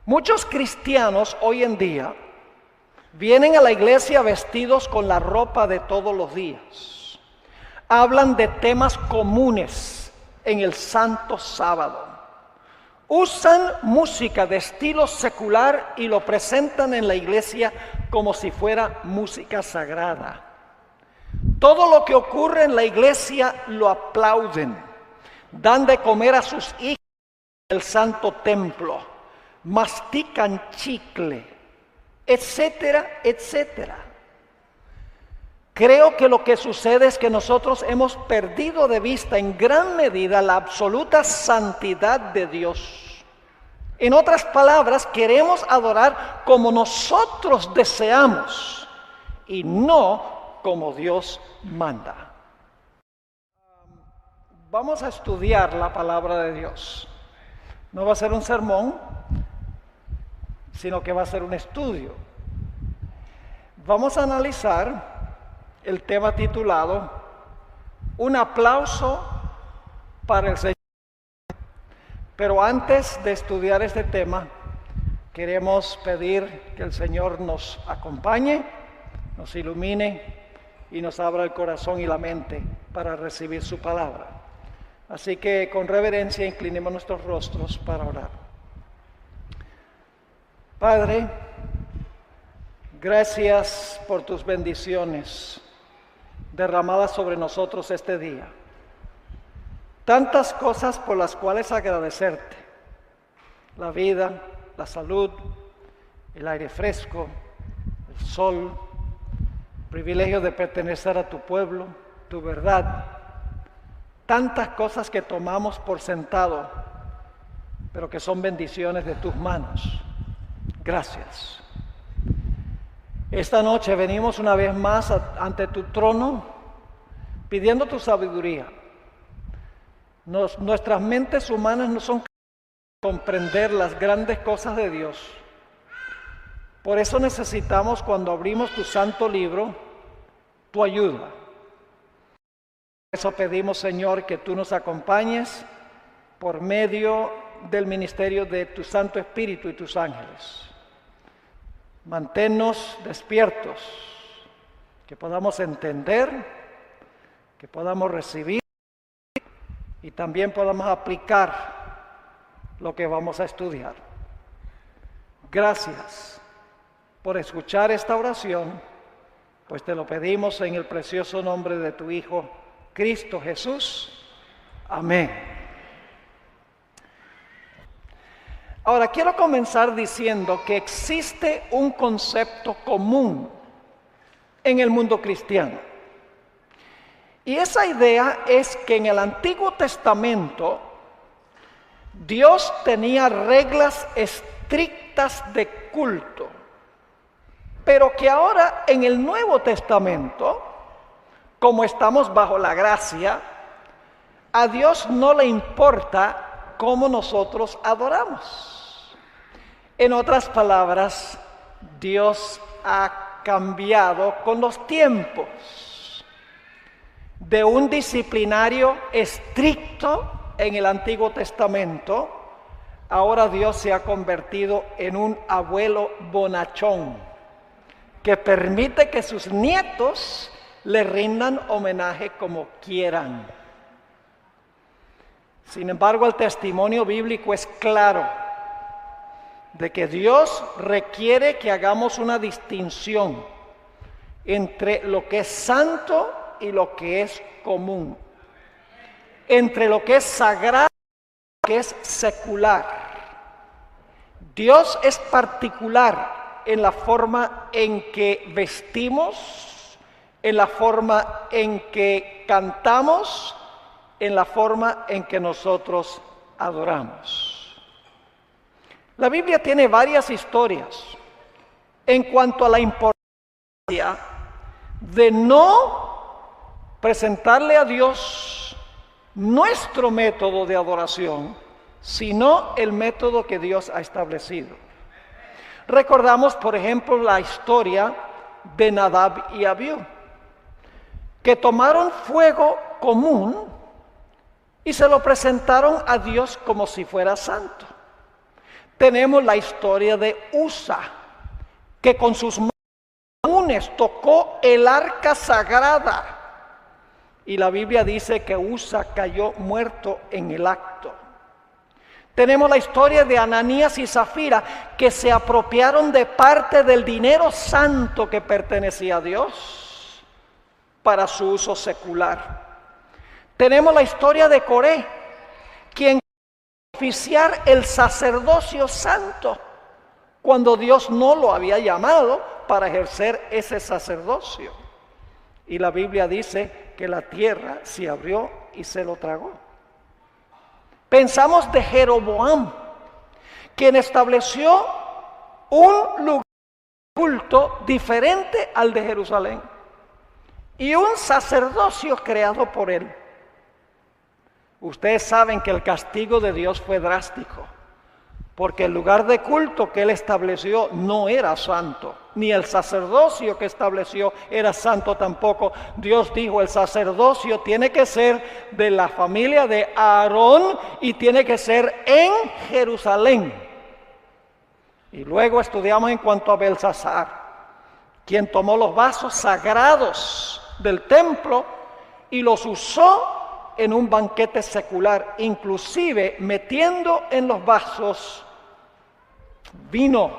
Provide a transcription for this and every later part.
Muchos cristianos hoy en día vienen a la iglesia vestidos con la ropa de todos los días. Hablan de temas comunes en el Santo Sábado. Usan música de estilo secular y lo presentan en la iglesia como si fuera música sagrada. Todo lo que ocurre en la iglesia lo aplauden. Dan de comer a sus hijos en el santo templo. Mastican chicle, etcétera, etcétera. Creo que lo que sucede es que nosotros hemos perdido de vista en gran medida la absoluta santidad de Dios. En otras palabras, queremos adorar como nosotros deseamos y no como Dios manda. Vamos a estudiar la palabra de Dios. No va a ser un sermón, sino que va a ser un estudio. Vamos a analizar el tema titulado Un aplauso para el Señor. Pero antes de estudiar este tema, queremos pedir que el Señor nos acompañe, nos ilumine y nos abra el corazón y la mente para recibir su palabra. Así que con reverencia inclinemos nuestros rostros para orar. Padre, gracias por tus bendiciones derramadas sobre nosotros este día. Tantas cosas por las cuales agradecerte. La vida, la salud, el aire fresco, el sol, el privilegio de pertenecer a tu pueblo, tu verdad. Tantas cosas que tomamos por sentado, pero que son bendiciones de tus manos. Gracias. Esta noche venimos una vez más ante tu trono, pidiendo tu sabiduría. Nuestras mentes humanas no son capaces de comprender las grandes cosas de Dios. Por eso necesitamos, cuando abrimos tu santo libro, tu ayuda. Por eso pedimos, Señor, que tú nos acompañes por medio del ministerio de tu Santo Espíritu y tus ángeles. Manténnos despiertos, que podamos entender, que podamos recibir y también podamos aplicar lo que vamos a estudiar. Gracias por escuchar esta oración, pues te lo pedimos en el precioso nombre de tu Hijo, Cristo Jesús. Amén. Ahora, quiero comenzar diciendo que existe un concepto común en el mundo cristiano. Y esa idea es que en el Antiguo Testamento Dios tenía reglas estrictas de culto, pero que ahora en el Nuevo Testamento, como estamos bajo la gracia, a Dios no le importa cómo nosotros adoramos. En otras palabras, Dios ha cambiado con los tiempos. De un disciplinario estricto en el Antiguo Testamento, ahora Dios se ha convertido en un abuelo bonachón que permite que sus nietos le rindan homenaje como quieran. Sin embargo, el testimonio bíblico es claro de que Dios requiere que hagamos una distinción entre lo que es santo y lo que es común, entre lo que es sagrado y lo que es secular. Dios es particular en la forma en que vestimos, en la forma en que cantamos, en la forma en que nosotros adoramos. La Biblia tiene varias historias en cuanto a la importancia de no presentarle a Dios nuestro método de adoración, sino el método que Dios ha establecido. Recordamos, por ejemplo, la historia de Nadab y Abiú, que tomaron fuego común y se lo presentaron a Dios como si fuera santo. Tenemos la historia de Usa, que con sus manos tocó el arca sagrada. Y la Biblia dice que Usa cayó muerto en el acto. Tenemos la historia de Ananías y Zafira, que se apropiaron de parte del dinero santo que pertenecía a Dios para su uso secular. Tenemos la historia de Coré, quien oficiar el sacerdocio santo cuando Dios no lo había llamado para ejercer ese sacerdocio. Y la Biblia dice que la tierra se abrió y se lo tragó. Pensamos de Jeroboam, quien estableció un lugar de culto diferente al de Jerusalén y un sacerdocio creado por él. Ustedes saben que el castigo de Dios fue drástico, porque el lugar de culto que él estableció no era santo, ni el sacerdocio que estableció era santo tampoco. Dios dijo, el sacerdocio tiene que ser de la familia de Aarón y tiene que ser en Jerusalén. Y luego estudiamos en cuanto a Belsasar, quien tomó los vasos sagrados del templo y los usó en un banquete secular, inclusive metiendo en los vasos vino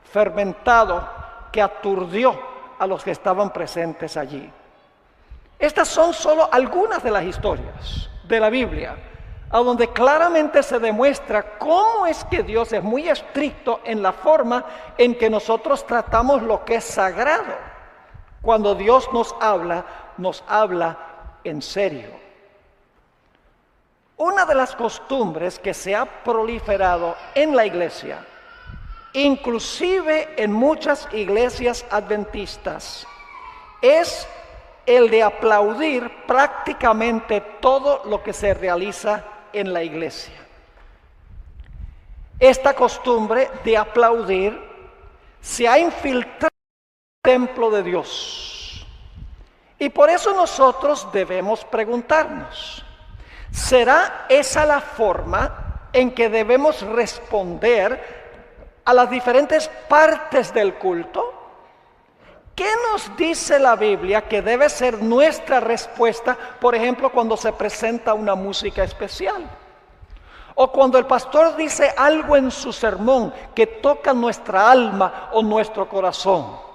fermentado que aturdió a los que estaban presentes allí. Estas son solo algunas de las historias de la Biblia, a donde claramente se demuestra cómo es que Dios es muy estricto en la forma en que nosotros tratamos lo que es sagrado. Cuando Dios nos habla en serio. Una de las costumbres que se ha proliferado en la iglesia, inclusive en muchas iglesias adventistas, es el de aplaudir prácticamente todo lo que se realiza en la iglesia. Esta costumbre de aplaudir se ha infiltrado en el templo de Dios. Y por eso nosotros debemos preguntarnos, ¿será esa la forma en que debemos responder a las diferentes partes del culto? ¿Qué nos dice la Biblia que debe ser nuestra respuesta, por ejemplo, cuando se presenta una música especial? O cuando el pastor dice algo en su sermón que toca nuestra alma o nuestro corazón.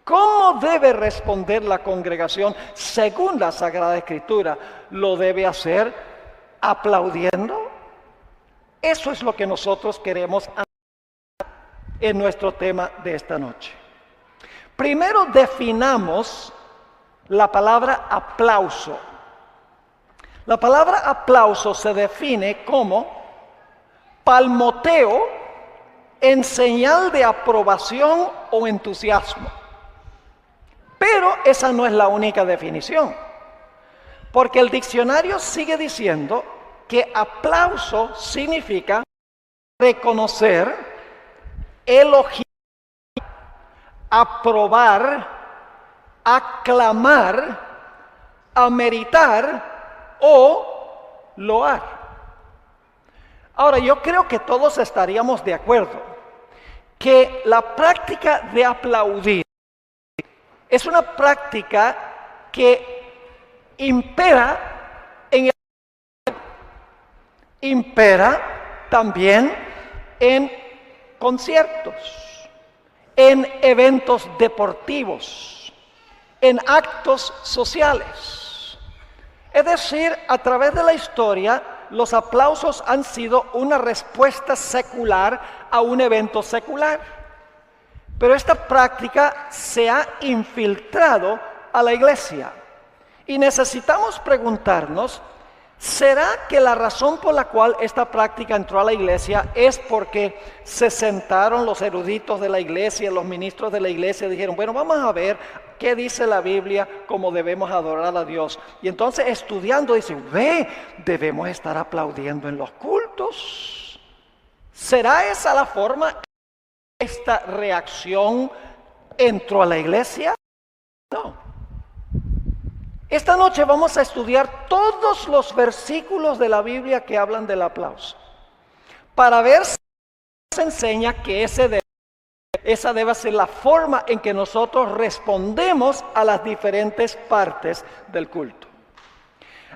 ¿Cómo debe responder la congregación según la Sagrada Escritura? ¿Lo debe hacer aplaudiendo? Eso es lo que nosotros queremos en nuestro tema de esta noche. Primero definamos la palabra aplauso. La palabra aplauso se define como palmoteo en señal de aprobación o entusiasmo. Pero esa no es la única definición, porque el diccionario sigue diciendo que aplauso significa reconocer, elogiar, aprobar, aclamar, ameritar o loar. Ahora, yo creo que todos estaríamos de acuerdo que la práctica de aplaudir es una práctica que impera también en conciertos, en eventos deportivos, en actos sociales. Es decir, a través de la historia, los aplausos han sido una respuesta secular a un evento secular. Pero esta práctica se ha infiltrado a la iglesia. Y necesitamos preguntarnos, ¿será que la razón por la cual esta práctica entró a la iglesia es porque se sentaron los eruditos de la iglesia, los ministros de la iglesia, y dijeron, bueno, vamos a ver qué dice la Biblia, cómo debemos adorar a Dios? Y entonces estudiando dicen, debemos estar aplaudiendo en los cultos. ¿Será esa la forma? ¿Esta reacción entró a la iglesia? No. Esta noche vamos a estudiar todos los versículos de la Biblia que hablan del aplauso, para ver si enseña que esa debe ser la forma en que nosotros respondemos a las diferentes partes del culto.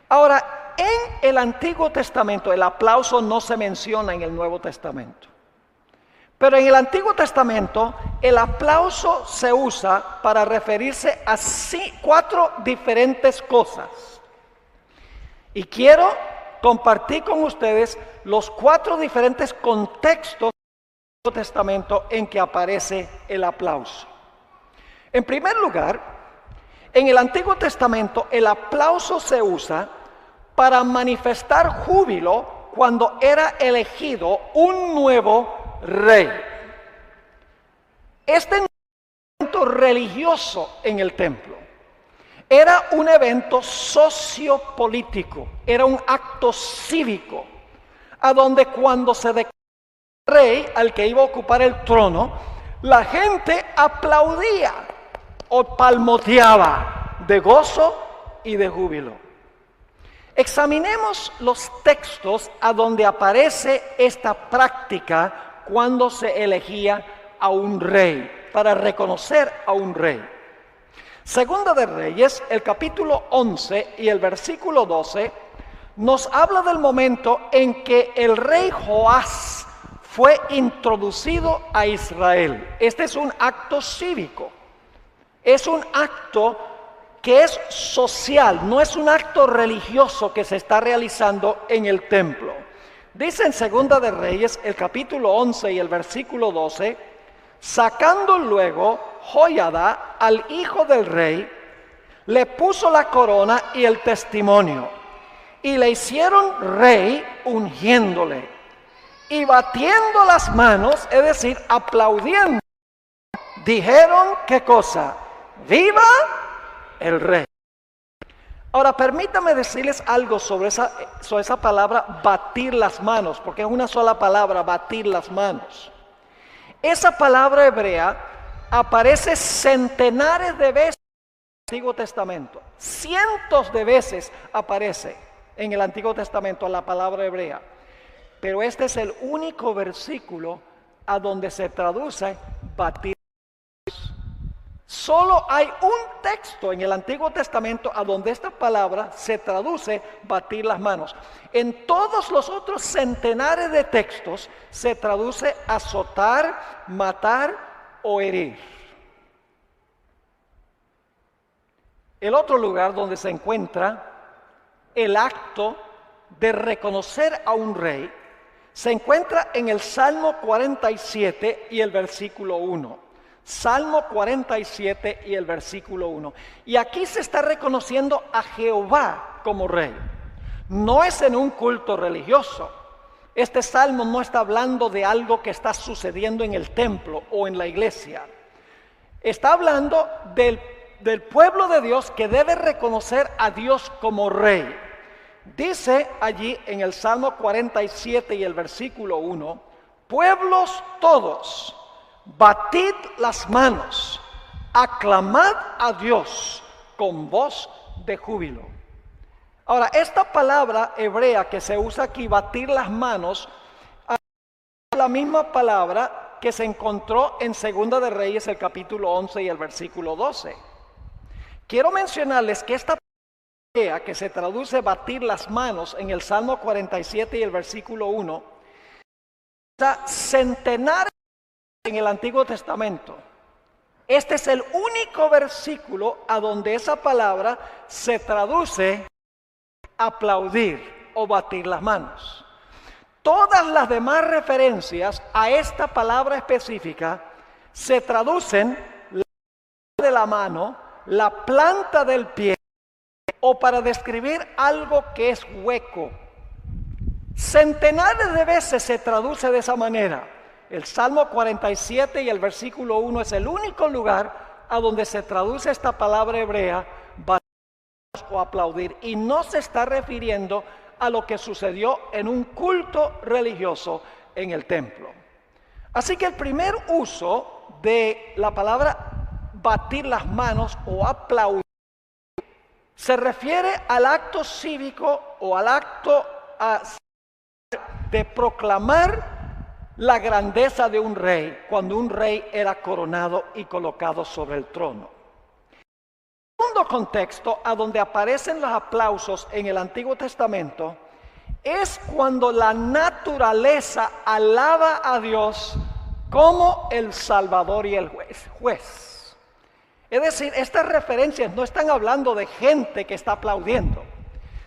Ahora, en el Antiguo Testamento, el aplauso no se menciona en el Nuevo Testamento. Pero en el Antiguo Testamento, el aplauso se usa para referirse a 4 diferentes cosas. Y quiero compartir con ustedes los 4 diferentes contextos del Antiguo Testamento en que aparece el aplauso. En primer lugar, en el Antiguo Testamento, el aplauso se usa para manifestar júbilo cuando era elegido un nuevo rey. Este evento religioso en el templo era un evento sociopolítico, era un acto cívico, a donde cuando se declaraba rey al que iba a ocupar el trono, la gente aplaudía o palmoteaba de gozo y de júbilo. Examinemos los textos a donde aparece esta práctica cuando se elegía a un rey, para reconocer a un rey. Segunda de Reyes, el capítulo 11 y el versículo 12, nos habla del momento en que el rey Joás fue introducido a Israel. Este es un acto cívico, es un acto que es social, no es un acto religioso que se está realizando en el templo. Dice en Segunda de Reyes, el capítulo 11 y el versículo 12, sacando luego Joiada al hijo del rey, le puso la corona y el testimonio, y le hicieron rey ungiéndole, y batiendo las manos, es decir, aplaudiendo, dijeron, ¿qué cosa? ¡Viva el rey! Ahora, permítame decirles algo sobre esa palabra batir las manos, porque es una sola palabra, batir las manos. Esa palabra hebrea aparece centenares de veces en el Antiguo Testamento. Cientos de veces aparece en el Antiguo Testamento la palabra hebrea. Pero este es el único versículo a donde se traduce batir. Solo hay un texto en el Antiguo Testamento a donde esta palabra se traduce batir las manos. En todos los otros centenares de textos se traduce azotar, matar o herir. El otro lugar donde se encuentra el acto de reconocer a un rey se encuentra en el Salmo 47 y el versículo 1. Salmo 47 y el versículo 1. Y aquí se está reconociendo a Jehová como rey. No es en un culto religioso. Este salmo no está hablando de algo que está sucediendo en el templo o en la iglesia. Está hablando del pueblo de Dios que debe reconocer a Dios como rey. Dice allí en el Salmo 47 y el versículo 1, pueblos todos, batid las manos, aclamad a Dios con voz de júbilo. Ahora, esta palabra hebrea que se usa aquí, batir las manos, es la misma palabra que se encontró en Segunda de Reyes, el capítulo 11 y el versículo 12. Quiero mencionarles que esta palabra que se traduce batir las manos en el Salmo 47 y el versículo 1, está centenares en el Antiguo Testamento. Este es el único versículo a donde esa palabra se traduce aplaudir o batir las manos. Todas las demás referencias a esta palabra específica se traducen la planta de la mano, la planta del pie o para describir algo que es hueco. Centenares de veces se traduce de esa manera. El Salmo 47 y el versículo 1 es el único lugar a donde se traduce esta palabra hebrea, batir o aplaudir, y no se está refiriendo a lo que sucedió en un culto religioso en el templo. Así que el primer uso de la palabra batir las manos o aplaudir se refiere al acto cívico o al acto de proclamar la grandeza de un rey cuando un rey era coronado y colocado sobre el trono. El segundo contexto a donde aparecen los aplausos en el Antiguo Testamento es cuando la naturaleza alaba a Dios como el Salvador y el juez. Es decir, estas referencias no están hablando de gente que está aplaudiendo,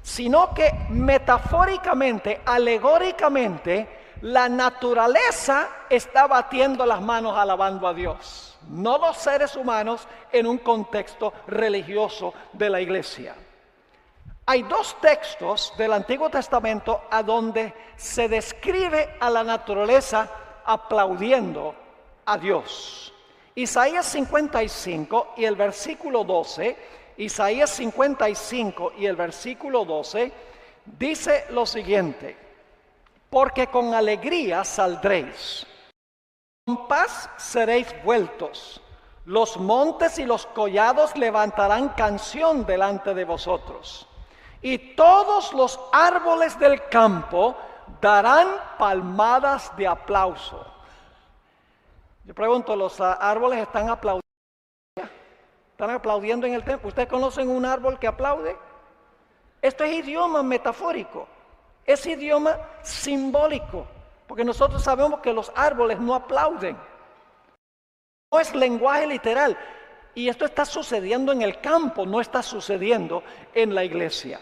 sino que metafóricamente, alegóricamente, la naturaleza está batiendo las manos alabando a Dios, no los seres humanos en un contexto religioso de la iglesia. Hay dos textos del Antiguo Testamento a donde se describe a la naturaleza aplaudiendo a Dios. Isaías 55 y el versículo 12, Isaías 55 y el versículo 12 dice lo siguiente: porque con alegría saldréis, con paz seréis vueltos, los montes y los collados levantarán canción delante de vosotros, y todos los árboles del campo darán palmadas de aplauso. Yo pregunto, ¿los árboles están aplaudiendo? ¿Están aplaudiendo en el templo? ¿Ustedes conocen un árbol que aplaude? Esto es idioma metafórico, es idioma simbólico, porque nosotros sabemos que los árboles no aplauden. No es lenguaje literal, y esto está sucediendo en el campo, no está sucediendo en la iglesia.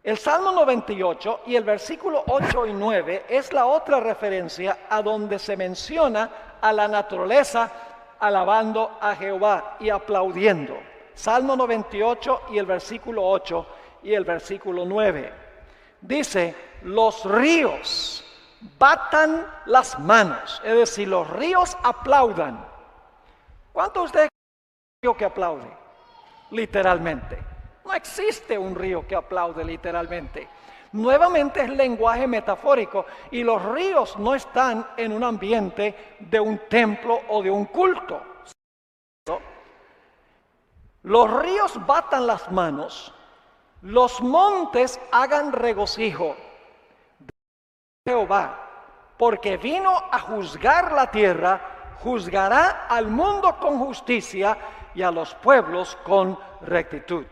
El Salmo 98 y el versículo 8 y 9 es la otra referencia a donde se menciona a la naturaleza alabando a Jehová y aplaudiendo. Salmo 98 y el versículo 8 y el versículo 9. Dice, los ríos batan las manos, es decir, los ríos aplaudan. ¿Cuántos de ustedes conocen un río que aplaude? Literalmente. No existe un río que aplaude literalmente. Nuevamente es lenguaje metafórico y los ríos no están en un ambiente de un templo o de un culto. Los ríos batan las manos, los montes hagan regocijo de Jehová, porque vino a juzgar la tierra, juzgará al mundo con justicia y a los pueblos con rectitud.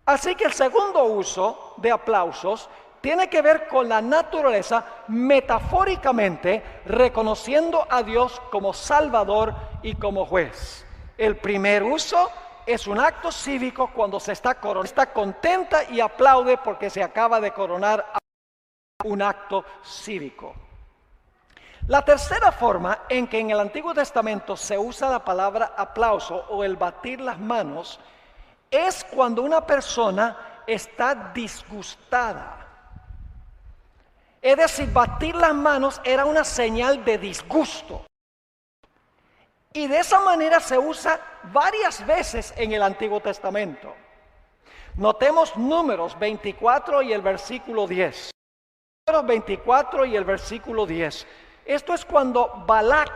Así que el segundo uso de aplausos tiene que ver con la naturaleza metafóricamente reconociendo a Dios como Salvador y como juez. El primer uso es un acto cívico cuando se está coronando, está contenta y aplaude porque se acaba de coronar un acto cívico. La tercera forma en que en el Antiguo Testamento se usa la palabra aplauso o el batir las manos es cuando una persona está disgustada. Es decir, batir las manos era una señal de disgusto. Y de esa manera se usa varias veces en el Antiguo Testamento. Notemos Números 24 y el versículo 10. Números 24 y el versículo 10. Esto es cuando Balac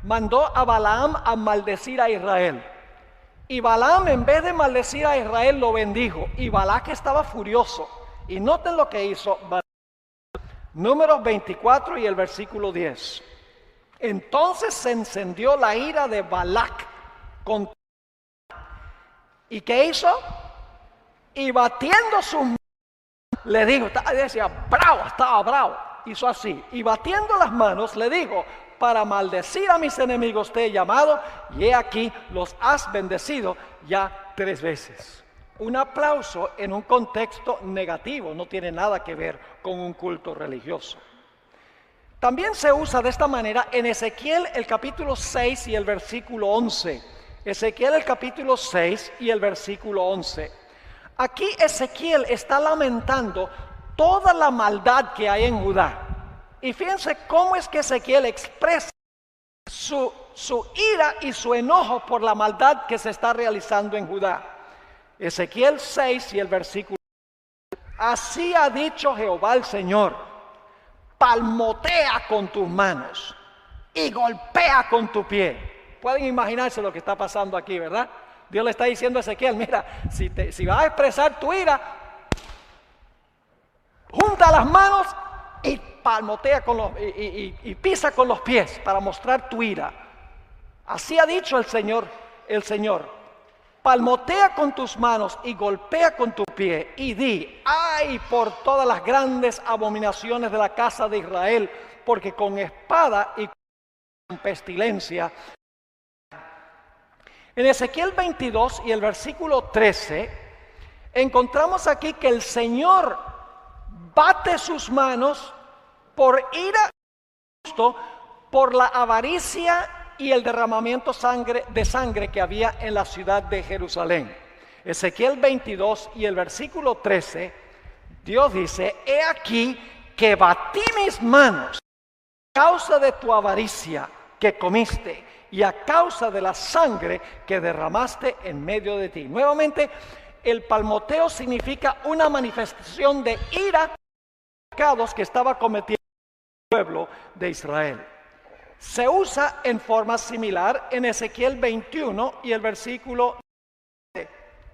mandó a Balaam a maldecir a Israel. Y Balaam, en vez de maldecir a Israel, lo bendijo. Y Balac estaba furioso. Y noten lo que hizo Balac. Números 24 y el versículo 10. Entonces se encendió la ira de Balac contra. ¿Y qué hizo? Y batiendo sus manos, le dijo, decía, bravo, estaba bravo. Hizo así. Y batiendo las manos, le dijo, para maldecir a mis enemigos te he llamado, y he aquí los has bendecido ya 3 veces. Un aplauso en un contexto negativo no tiene nada que ver con un culto religioso. También se usa de esta manera en Ezequiel el capítulo 6 y el versículo 11. Ezequiel el capítulo 6 y el versículo 11. Aquí Ezequiel está lamentando toda la maldad que hay en Judá. Y fíjense cómo es que Ezequiel expresa su ira y su enojo por la maldad que se está realizando en Judá. Ezequiel 6 y el versículo. Así ha dicho Jehová el Señor, palmotea con tus manos y golpea con tu pie. Pueden imaginarse lo que está pasando aquí, ¿verdad? Dios le está diciendo a Ezequiel, mira, si vas a expresar tu ira, junta las manos y palmotea y pisa con los pies para mostrar tu ira. Así ha dicho el Señor, palmotea con tus manos y golpea con tu pie y di, ay por todas las grandes abominaciones de la casa de Israel, porque con espada y con pestilencia. En Ezequiel 22 y el versículo 13, encontramos aquí que el Señor bate sus manos por ira justo, por la avaricia y el derramamiento de sangre que había en la ciudad de Jerusalén. Ezequiel 22 y el versículo 13, Dios dice, he aquí que batí mis manos a causa de tu avaricia que comiste y a causa de la sangre que derramaste en medio de ti. Nuevamente, el palmoteo significa una manifestación de ira por los pecados que estaba cometiendo el pueblo de Israel. Se usa en forma similar en Ezequiel 21 y el versículo 17.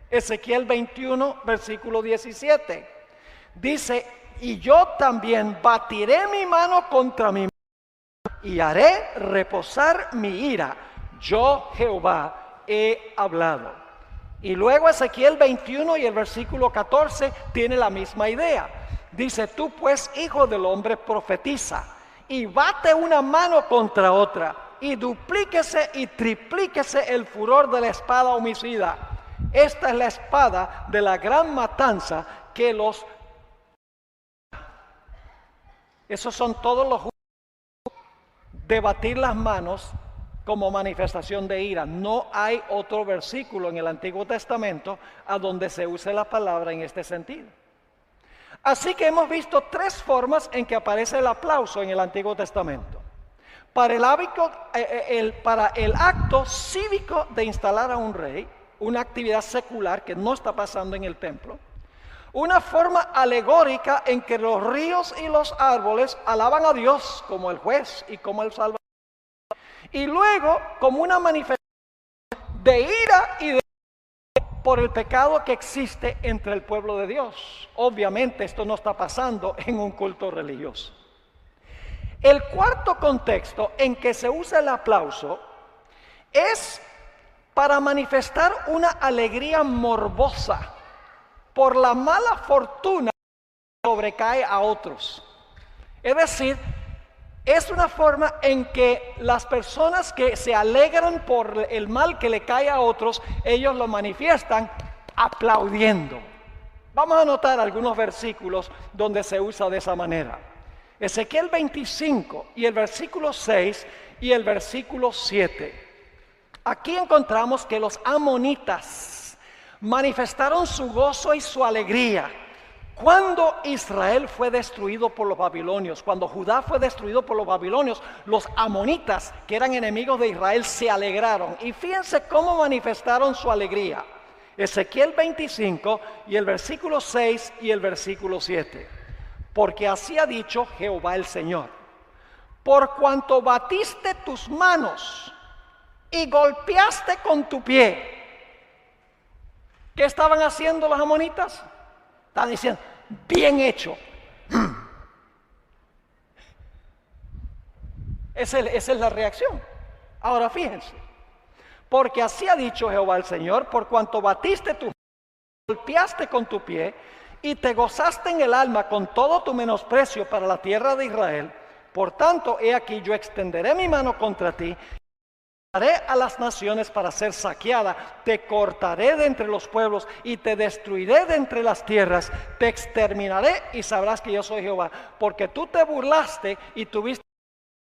Ezequiel 21, versículo 17. Dice, y yo también batiré mi mano contra mi mano y haré reposar mi ira. Yo, Jehová, he hablado. Y luego Ezequiel 21 y el versículo 14 tiene la misma idea. Dice, tú pues, hijo del hombre, profetiza y bate una mano contra otra, y duplíquese y triplíquese el furor de la espada homicida. Esta es la espada de la gran matanza que los... Esos son todos los juicios de batir las manos como manifestación de ira. No hay otro versículo en el Antiguo Testamento a donde se use la palabra en este sentido. Así que hemos visto tres formas en que aparece el aplauso en el Antiguo Testamento. Para el acto cívico de instalar a un rey, una actividad secular que no está pasando en el templo. Una forma alegórica en que los ríos y los árboles alaban a Dios como el juez y como el salvador. Y luego como una manifestación de ira y de por el pecado que existe entre el pueblo de Dios. Obviamente esto no está pasando en un culto religioso. El cuarto contexto en que se usa el aplauso es para manifestar una alegría morbosa por la mala fortuna que sobrecae a otros. Es decir, es una forma en que las personas que se alegran por el mal que le cae a otros, ellos lo manifiestan aplaudiendo. Vamos a notar algunos versículos donde se usa de esa manera. Ezequiel 25 y el versículo 6 y el versículo 7. Aquí encontramos que los amonitas manifestaron su gozo y su alegría cuando Israel fue destruido por los babilonios. Cuando Judá fue destruido por los babilonios, los amonitas, que eran enemigos de Israel, se alegraron. Y fíjense cómo manifestaron su alegría. Ezequiel 25 y el versículo 6 y el versículo 7. Porque así ha dicho Jehová el Señor: por cuanto batiste tus manos y golpeaste con tu pie. ¿Qué estaban haciendo los amonitas? Estaban diciendo, bien hecho. Esa es la reacción. Ahora fíjense. Porque así ha dicho Jehová el Señor: por cuanto batiste tu mano, golpeaste con tu pie y te gozaste en el alma con todo tu menosprecio para la tierra de Israel, por tanto, he aquí yo extenderé mi mano contra ti, haré a las naciones para ser saqueada, te cortaré de entre los pueblos y te destruiré de entre las tierras, te exterminaré y sabrás que yo soy Jehová, porque tú te burlaste y tuviste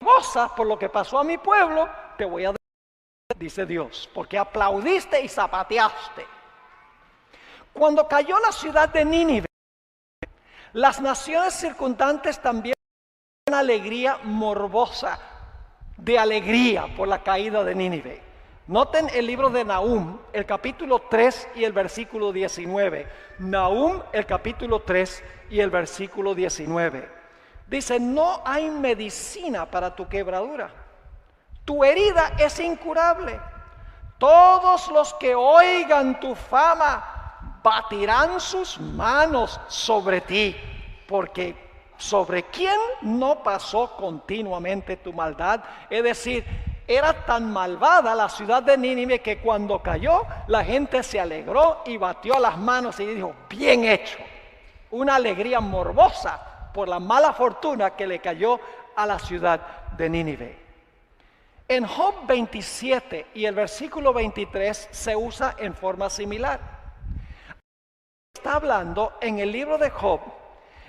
goza por lo que pasó a mi pueblo, te voy a destruir, dice Dios, porque aplaudiste y zapateaste. Cuando cayó la ciudad de Nínive, las naciones circundantes también tuvieron una alegría morbosa, de alegría por la caída de Nínive. Noten el libro de Nahum, el capítulo 3 y el versículo 19. Nahum, el capítulo 3 y el versículo 19. Dice, no hay medicina para tu quebradura. Tu herida es incurable. Todos los que oigan tu fama batirán sus manos sobre ti, porque ¿sobre quién no pasó continuamente tu maldad? Es decir, era tan malvada la ciudad de Nínive que cuando cayó, la gente se alegró y batió las manos y dijo, bien hecho. Una alegría morbosa por la mala fortuna que le cayó a la ciudad de Nínive. En Job 27 y el versículo 23 se usa en forma similar. Está hablando en el libro de Job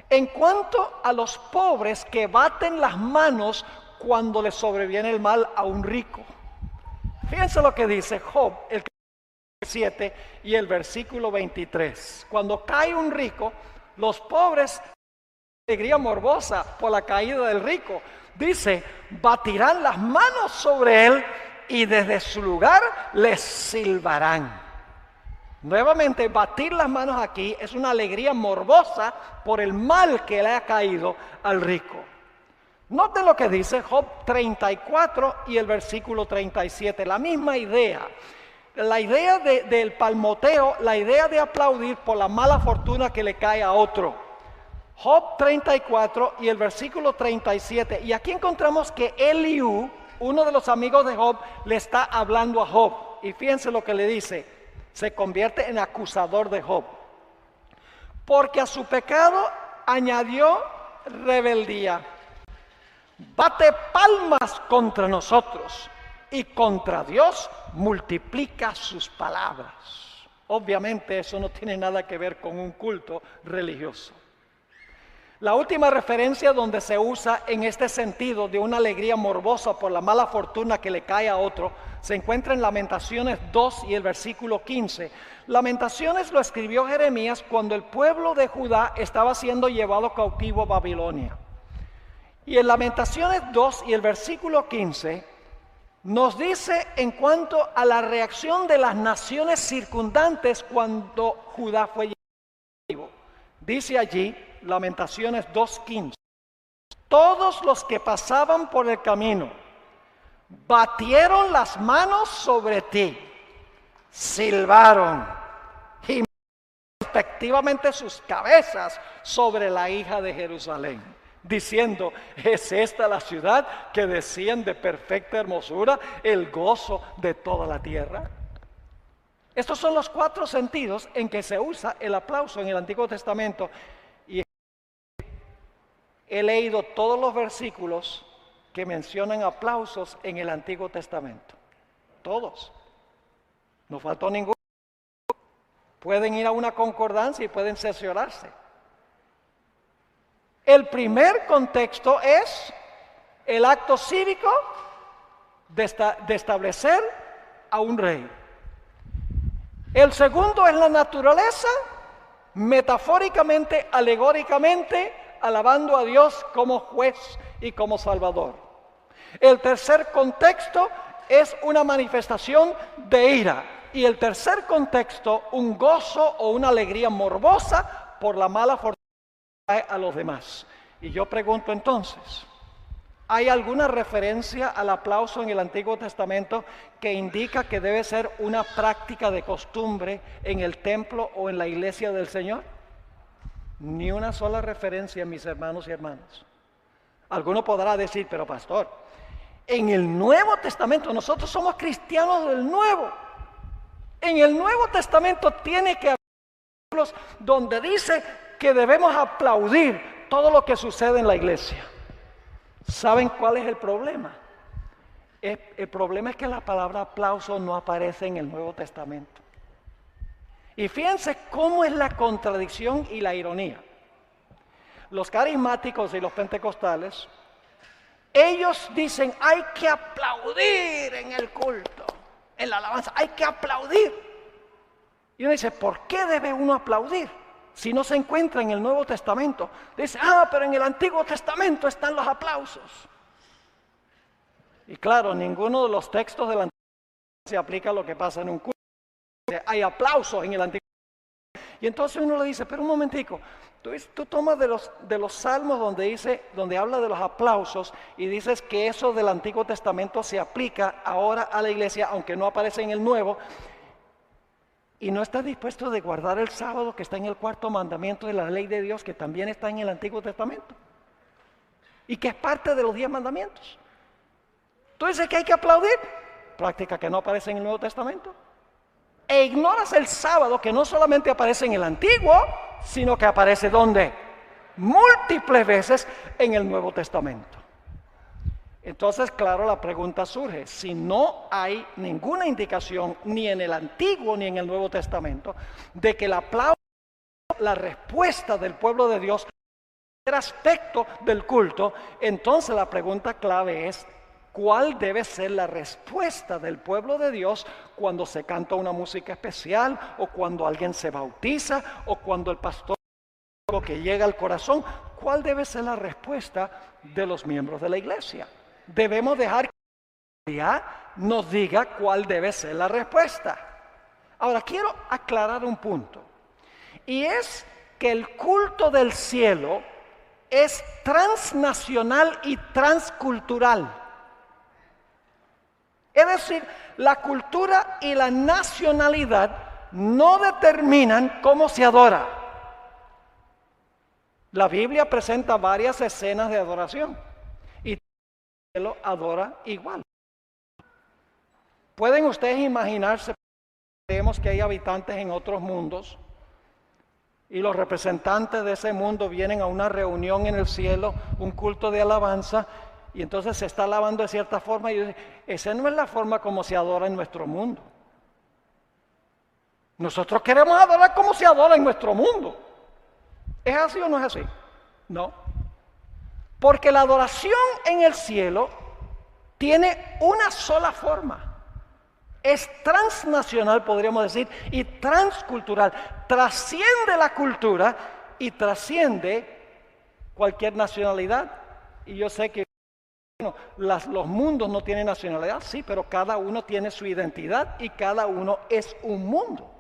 en cuanto a los pobres que baten las manos cuando le sobreviene el mal a un rico. Fíjense lo que dice Job, el 7 y el versículo 23. Cuando cae un rico, los pobres, alegría morbosa por la caída del rico, dice, batirán las manos sobre él y desde su lugar les silbarán. Nuevamente, batir las manos aquí es una alegría morbosa por el mal que le ha caído al rico. Noten lo que dice Job 34 y el versículo 37, la misma idea. La idea del palmoteo, la idea de aplaudir por la mala fortuna que le cae a otro. Job 34 y el versículo 37. Y aquí encontramos que Eliú, uno de los amigos de Job, le está hablando a Job. Y fíjense lo que le dice. Se convierte en acusador de Job. Porque a su pecado añadió rebeldía. Bate palmas contra nosotros y contra Dios multiplica sus palabras. Obviamente eso no tiene nada que ver con un culto religioso. La última referencia donde se usa en este sentido de una alegría morbosa por la mala fortuna que le cae a otro se encuentra en Lamentaciones 2 y el versículo 15. Lamentaciones lo escribió Jeremías cuando el pueblo de Judá estaba siendo llevado cautivo a Babilonia. Y en Lamentaciones 2 y el versículo 15 nos dice en cuanto a la reacción de las naciones circundantes cuando Judá fue llevado cautivo. Dice allí, Lamentaciones 2:15, todos los que pasaban por el camino batieron las manos sobre ti, silbaron y respectivamente sus cabezas sobre la hija de Jerusalén, diciendo, ¿es esta la ciudad que decían de perfecta hermosura, el gozo de toda la tierra? Estos son los 4 sentidos en que se usa el aplauso en el Antiguo Testamento. Y he leído todos los versículos que mencionan aplausos en el Antiguo Testamento. Todos. No faltó ninguno. Pueden ir a una concordancia y pueden cerciorarse. El primer contexto es el acto cívico de establecer a un rey. El segundo es la naturaleza, metafóricamente, alegóricamente, alabando a Dios como juez y como salvador. El tercer contexto es una manifestación de ira. Y el tercer contexto, un gozo o una alegría morbosa por la mala fortuna que cae a los demás. Y yo pregunto entonces, ¿hay alguna referencia al aplauso en el Antiguo Testamento que indica que debe ser una práctica de costumbre en el templo o en la iglesia del Señor? Ni una sola referencia, mis hermanos y hermanas. Alguno podrá decir, pero pastor, en el Nuevo Testamento, nosotros somos cristianos del Nuevo. En el Nuevo Testamento tiene que haber versículos donde dice que debemos aplaudir todo lo que sucede en la iglesia. ¿Saben cuál es el problema? El problema es que la palabra aplauso no aparece en el Nuevo Testamento. Y fíjense cómo es la contradicción y la ironía. Los carismáticos y los pentecostales, ellos dicen hay que aplaudir en el culto, en la alabanza, hay que aplaudir. Y uno dice, ¿por qué debe uno aplaudir si no se encuentra en el Nuevo Testamento? Dice, pero en el Antiguo Testamento están los aplausos. Y claro, ninguno de los textos del Antiguo Testamento se aplica a lo que pasa en un culto. Hay aplausos en el Antiguo Testamento. Y entonces uno le dice, pero un momentico, tú tomas de los salmos donde habla de los aplausos y dices que eso del Antiguo Testamento se aplica ahora a la iglesia, aunque no aparece en el Nuevo. Y no estás dispuesto de guardar el sábado que está en el 4º mandamiento de la ley de Dios, que también está en el Antiguo Testamento. y que es parte de los 10 mandamientos. Tú dices que hay que aplaudir, práctica que no aparece en el Nuevo Testamento. E ignoras el sábado, que no solamente aparece en el Antiguo, sino que aparece ¿dónde? Múltiples veces en el Nuevo Testamento. Entonces, claro, la pregunta surge: si no hay ninguna indicación ni en el Antiguo ni en el Nuevo Testamento de que el aplauso, la respuesta del pueblo de Dios, el aspecto del culto, entonces la pregunta clave es: ¿cuál debe ser la respuesta del pueblo de Dios cuando se canta una música especial, o cuando alguien se bautiza, o cuando el pastor que llega al corazón? ¿Cuál debe ser la respuesta de los miembros de la iglesia? Debemos dejar que la iglesia nos diga cuál debe ser la respuesta. Ahora, quiero aclarar un punto, y es que el culto del cielo es transnacional y transcultural. Es decir, la cultura y la nacionalidad no determinan cómo se adora. La Biblia presenta varias escenas de adoración y el cielo adora igual. ¿Pueden ustedes imaginarse? Creemos que hay habitantes en otros mundos y los representantes de ese mundo vienen a una reunión en el cielo, un culto de alabanza, y entonces se está alabando de cierta forma, y yo digo, esa no es la forma como se adora en nuestro mundo. Nosotros queremos adorar como se adora en nuestro mundo. ¿Es así o no es así? No. Porque la adoración en el cielo tiene una sola forma. Es transnacional, podríamos decir, y transcultural. Trasciende la cultura y trasciende cualquier nacionalidad. Y yo sé que los mundos no tienen nacionalidad, sí, pero cada uno tiene su identidad y cada uno es un mundo.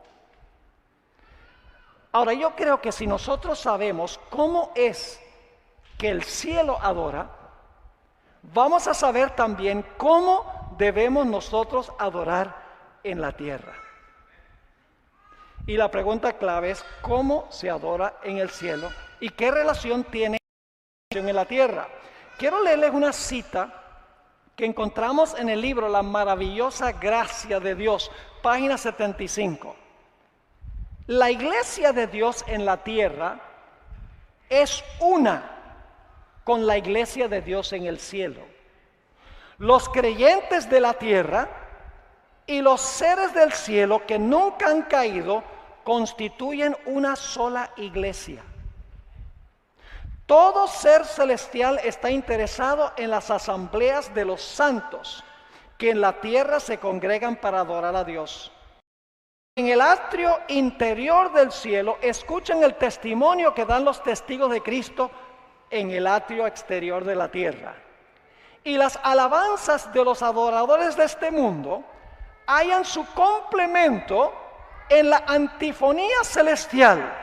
Ahora, yo creo que si nosotros sabemos cómo es que el cielo adora, vamos a saber también cómo debemos nosotros adorar en la tierra. Y la pregunta clave es: ¿cómo se adora en el cielo? ¿Y qué relación tiene en la tierra? Quiero leerles una cita que encontramos en el libro La maravillosa gracia de Dios, página 75. La iglesia de Dios en la tierra es una con la iglesia de Dios en el cielo. Los creyentes de la tierra y los seres del cielo que nunca han caído constituyen una sola iglesia. Todo ser celestial está interesado en las asambleas de los santos que en la tierra se congregan para adorar a Dios. En el atrio interior del cielo escuchan el testimonio que dan los testigos de Cristo en el atrio exterior de la tierra. Y las alabanzas de los adoradores de este mundo hallan su complemento en la antifonía celestial,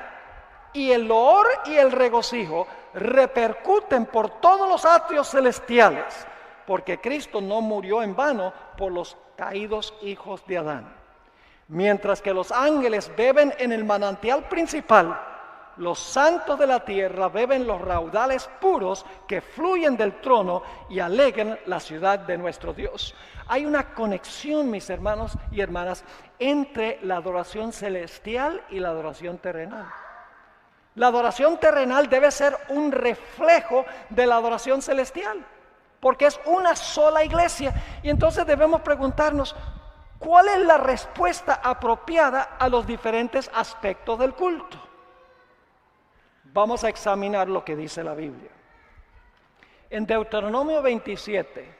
y el loor y el regocijo repercuten por todos los atrios celestiales, porque Cristo no murió en vano por los caídos hijos de Adán. Mientras que los ángeles beben en el manantial principal, los santos de la tierra beben los raudales puros que fluyen del trono y alegran la ciudad de nuestro Dios. Hay una conexión, mis hermanos y hermanas, entre la adoración celestial y la adoración terrenal. La adoración terrenal debe ser un reflejo de la adoración celestial, porque es una sola iglesia. Y entonces debemos preguntarnos: ¿cuál es la respuesta apropiada a los diferentes aspectos del culto? Vamos a examinar lo que dice la Biblia. En Deuteronomio 27,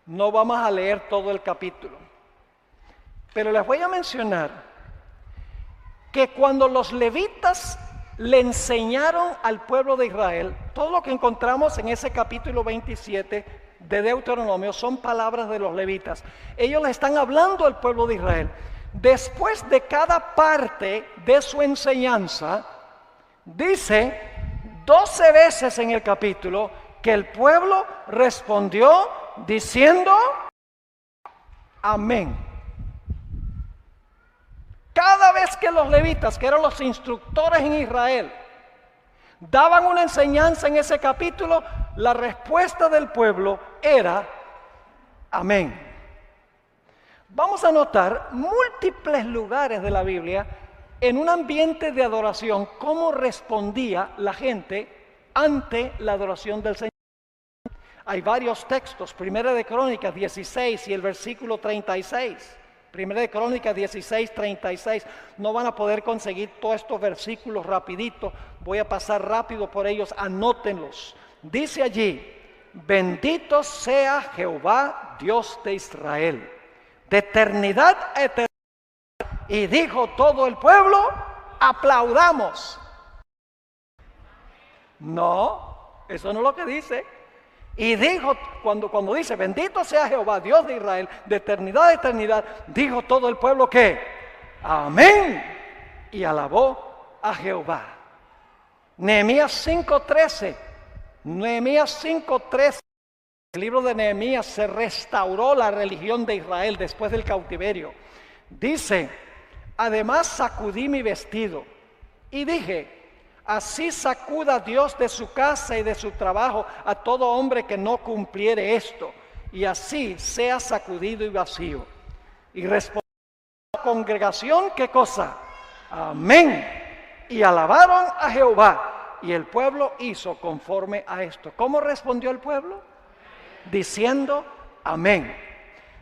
no vamos a leer todo el capítulo, pero les voy a mencionar que cuando los levitas le enseñaron al pueblo de Israel, todo lo que encontramos en ese capítulo 27 de Deuteronomio son palabras de los levitas. Ellos le están hablando al pueblo de Israel. Después de cada parte de su enseñanza, dice 12 veces en el capítulo que el pueblo respondió diciendo amén. Cada vez que los levitas, que eran los instructores en Israel, daban una enseñanza en ese capítulo, la respuesta del pueblo era amén. Vamos a notar múltiples lugares de la Biblia en un ambiente de adoración, cómo respondía la gente ante la adoración del Señor. Hay varios textos, Primera de Crónicas 16 y el versículo 36. Primera de Crónicas 16, 36. No van a poder conseguir todos estos versículos rapidito. Voy a pasar rápido por ellos, anótenlos. Dice allí, bendito sea Jehová, Dios de Israel, de eternidad a eternidad. Y dijo todo el pueblo, aplaudamos. No, eso no es lo que dice. Y dijo, cuando dice, bendito sea Jehová, Dios de Israel, de eternidad a eternidad, dijo todo el pueblo que, amén, y alabó a Jehová. Nehemías 5:13, Nehemías 5:13, el libro de Nehemías se restauró la religión de Israel después del cautiverio. Dice, además sacudí mi vestido y dije, así sacuda Dios de su casa y de su trabajo a todo hombre que no cumpliere esto, y así sea sacudido y vacío. Y respondió la congregación, ¿qué cosa? Amén. Y alabaron a Jehová, y el pueblo hizo conforme a esto. ¿Cómo respondió el pueblo? Diciendo amén.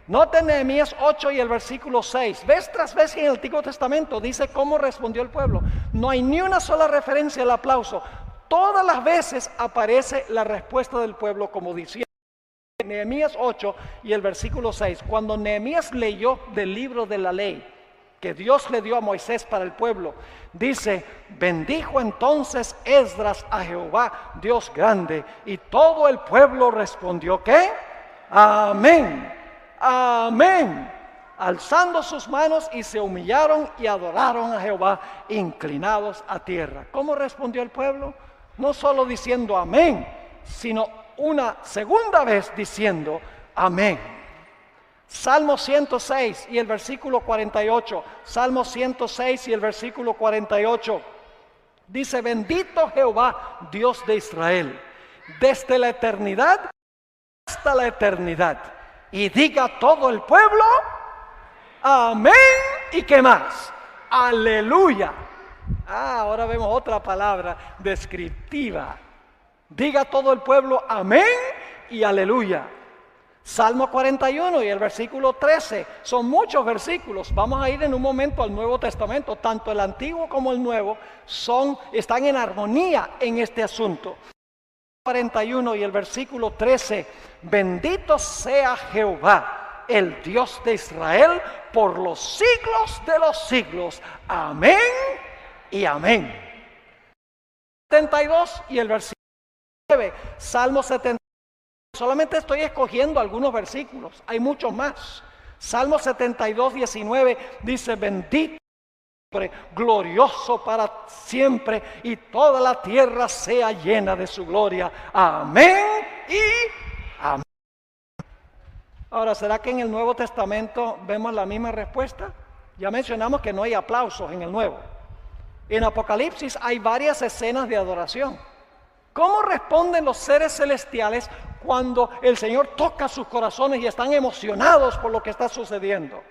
Noten Nehemías 8 y el versículo 6. Vez tras vez en el Antiguo Testamento dice cómo respondió el pueblo. No hay ni una sola referencia al aplauso. Todas las veces aparece la respuesta del pueblo como diciendo. Nehemías 8 y el versículo 6. Cuando Nehemías leyó del libro de la ley que Dios le dio a Moisés para el pueblo, dice, bendijo entonces Esdras a Jehová, Dios grande, y todo el pueblo respondió, ¿qué? Amén. Amén, alzando sus manos, y se humillaron y adoraron a Jehová, inclinados a tierra. ¿Cómo respondió el pueblo? No solo diciendo amén, sino una segunda vez diciendo amén. Salmo 106 y el versículo 48. Salmo 106 y el versículo 48. Dice, bendito Jehová, Dios de Israel, desde la eternidad hasta la eternidad. Y diga todo el pueblo, amén, ¿y qué más? Aleluya. Ahora vemos otra palabra descriptiva. Diga todo el pueblo, amén y aleluya. Salmo 41 y el versículo 13, son muchos versículos. Vamos a ir en un momento al Nuevo Testamento, tanto el Antiguo como el Nuevo están en armonía en este asunto. 41 y el versículo 13, bendito sea Jehová, el Dios de Israel, por los siglos de los siglos. Amén y amén. 72 y el versículo 9, Salmo 70. Solamente estoy escogiendo algunos versículos, hay muchos más. Salmo 72, 19 dice, bendito, glorioso para siempre, y toda la tierra sea llena de su gloria. Amén y amén. Ahora, ¿será que en el Nuevo Testamento vemos la misma respuesta? Ya mencionamos que no hay aplausos en el Nuevo. En Apocalipsis hay varias escenas de adoración. ¿Cómo responden los seres celestiales cuando el Señor toca sus corazones y están emocionados por lo que está sucediendo?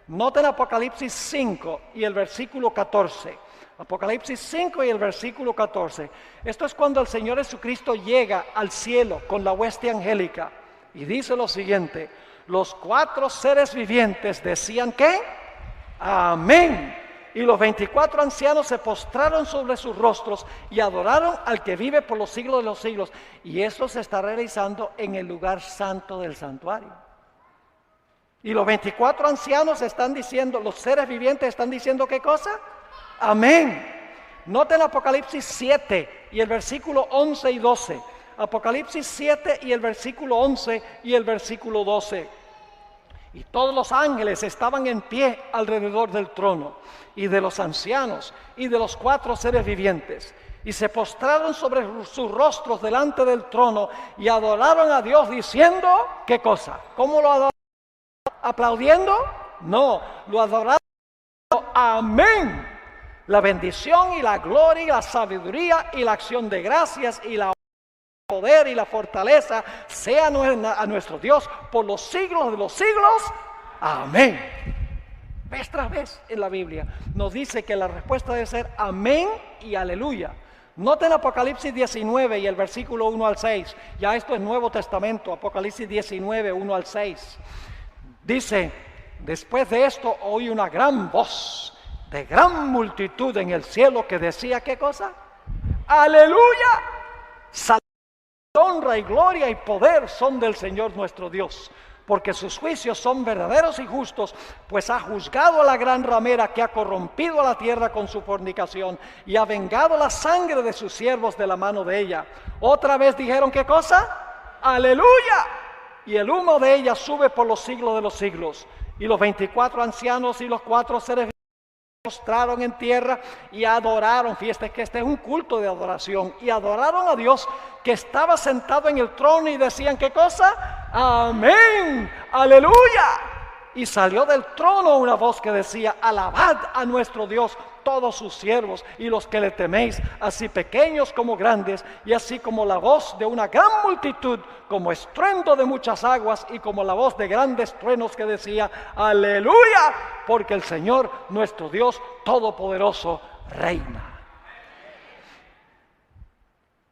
Noten Apocalipsis 5 y el versículo 14. Apocalipsis 5 y el versículo 14. Esto es cuando el Señor Jesucristo llega al cielo con la hueste angélica. Y dice lo siguiente, los 4 seres vivientes decían ¿qué? Amén. Y los 24 ancianos se postraron sobre sus rostros y adoraron al que vive por los siglos de los siglos. Y eso se está realizando en el lugar santo del santuario. Y los 24 ancianos están diciendo, los seres vivientes están diciendo ¿qué cosa? Amén. Noten Apocalipsis 7 y el versículo 11 y 12. Apocalipsis 7 y el versículo 11 y el versículo 12. Y todos los ángeles estaban en pie alrededor del trono, y de los ancianos, y de los 4 seres vivientes. Y se postraron sobre sus rostros delante del trono, y adoraron a Dios diciendo, ¿qué cosa? ¿Cómo lo adoraron? ¿Aplaudiendo? No, lo adoraron. Amén. La bendición y la gloria y la sabiduría y la acción de gracias y la poder y la fortaleza sea a nuestro Dios por los siglos de los siglos. Amén. Vez tras vez en la Biblia nos dice que la respuesta debe ser amén y aleluya. Noten Apocalipsis 19 y el versículo 1 al 6. Ya esto es Nuevo Testamento, Apocalipsis 19, 1 al 6. Dice, después de esto oí una gran voz de gran multitud en el cielo que decía, ¿qué cosa? ¡Aleluya! Honra y gloria y poder son del Señor nuestro Dios, porque sus juicios son verdaderos y justos, pues ha juzgado a la gran ramera que ha corrompido a la tierra con su fornicación y ha vengado la sangre de sus siervos de la mano de ella. Otra vez dijeron, ¿qué cosa? ¡Aleluya! Y el humo de ella sube por los siglos de los siglos. Y los 24 ancianos y los 4 seres postraron en tierra y adoraron. Fíjate que este es un culto de adoración. Y adoraron a Dios que estaba sentado en el trono y decían, ¿qué cosa? Amén, aleluya. Y salió del trono una voz que decía, alabad a nuestro Dios todos sus siervos y los que le teméis, así pequeños como grandes, y así como la voz de una gran multitud, como estruendo de muchas aguas, y como la voz de grandes truenos que decía, aleluya, porque el Señor nuestro Dios todopoderoso reina.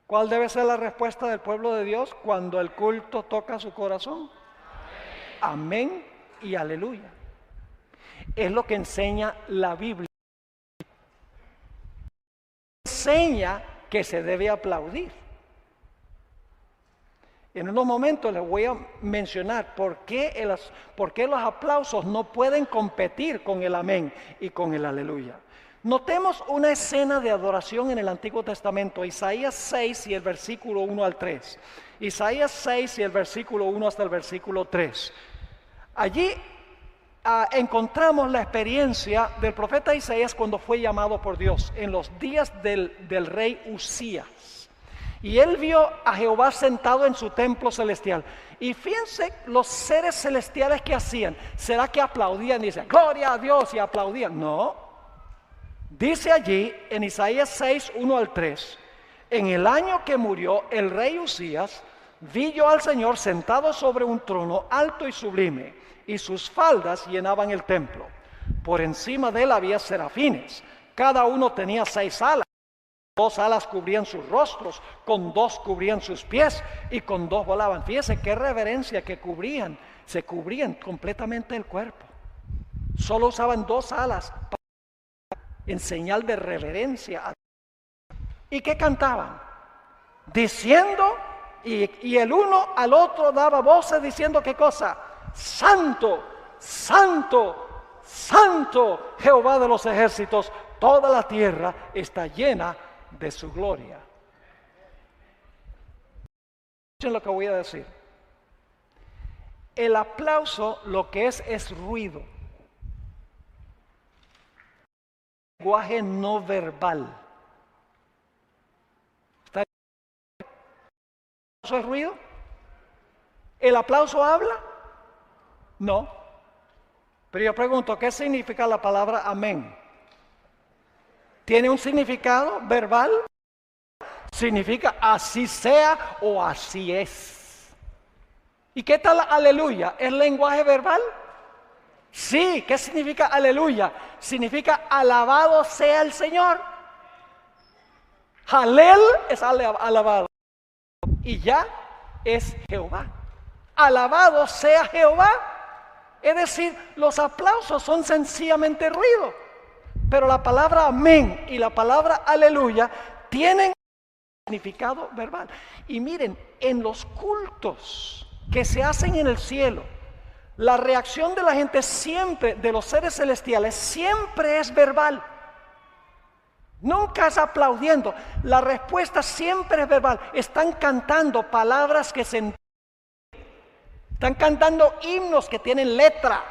¿Cuál debe ser la respuesta del pueblo de Dios cuando el culto toca su corazón? Amén y aleluya. Es lo que enseña la Biblia. Enseña que se debe aplaudir. En unos momentos les voy a mencionar por qué los aplausos no pueden competir con el amén y con el aleluya. Notemos una escena de adoración en el Antiguo Testamento, Isaías 6 y el versículo 1 al 3. Isaías 6 y el versículo 1 hasta el versículo 3. Allí encontramos la experiencia del profeta Isaías cuando fue llamado por Dios en los días del rey Usías. Y él vio a Jehová sentado en su templo celestial. Y fíjense los seres celestiales que hacían. ¿Será que aplaudían y decían, gloria a Dios, y aplaudían? No. Dice allí en Isaías 6, 1 al 3, en el año que murió el rey Usías, vi yo al Señor sentado sobre un trono alto y sublime, y sus faldas llenaban el templo. Por encima de él había serafines, cada uno tenía 6 alas. 2 alas cubrían sus rostros, con 2 cubrían sus pies, y con 2 volaban. Fíjese qué reverencia que se cubrían completamente el cuerpo. Solo usaban 2 alas en señal de reverencia. ¿Y qué cantaban? Diciendo, y el uno al otro daba voces diciendo, ¿qué cosa? Santo, santo, santo, Jehová de los ejércitos, toda la tierra está llena de su gloria. Escuchen lo que voy a decir. El aplauso lo que es ruido. Lenguaje no verbal. ¿Eso es ruido? ¿El aplauso habla? No. Pero yo pregunto, ¿qué significa la palabra amén? ¿Tiene un significado verbal? Significa así sea o así es. ¿Y qué tal aleluya? ¿Es lenguaje verbal? Sí. ¿Qué significa aleluya? Significa alabado sea el Señor. Halel es alabado. Y ya es Jehová. Alabado sea Jehová. Es decir, los aplausos son sencillamente ruido. Pero la palabra amén y la palabra aleluya tienen significado verbal. Y miren, en los cultos que se hacen en el cielo, la reacción de la gente siempre, de los seres celestiales, siempre es verbal. Nunca es aplaudiendo. La respuesta siempre es verbal. Están cantando palabras que se entienden. Están cantando himnos que tienen letra.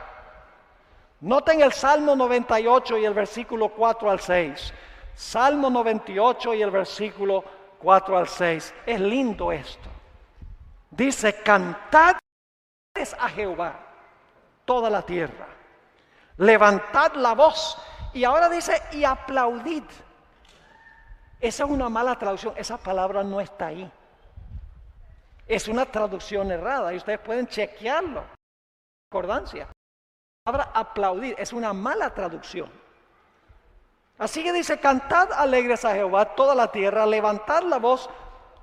Noten el Salmo 98 y el versículo 4 al 6. Salmo 98 y el versículo 4 al 6. Es lindo esto. Dice, cantad a Jehová toda la tierra. Levantad la voz Y ahora dice, y aplaudid. Esa es una mala traducción, esa palabra no está ahí. Es una traducción errada y ustedes pueden chequearlo. Concordancia. La palabra aplaudir es una mala traducción. Así que dice, cantad alegres a Jehová toda la tierra, levantad la voz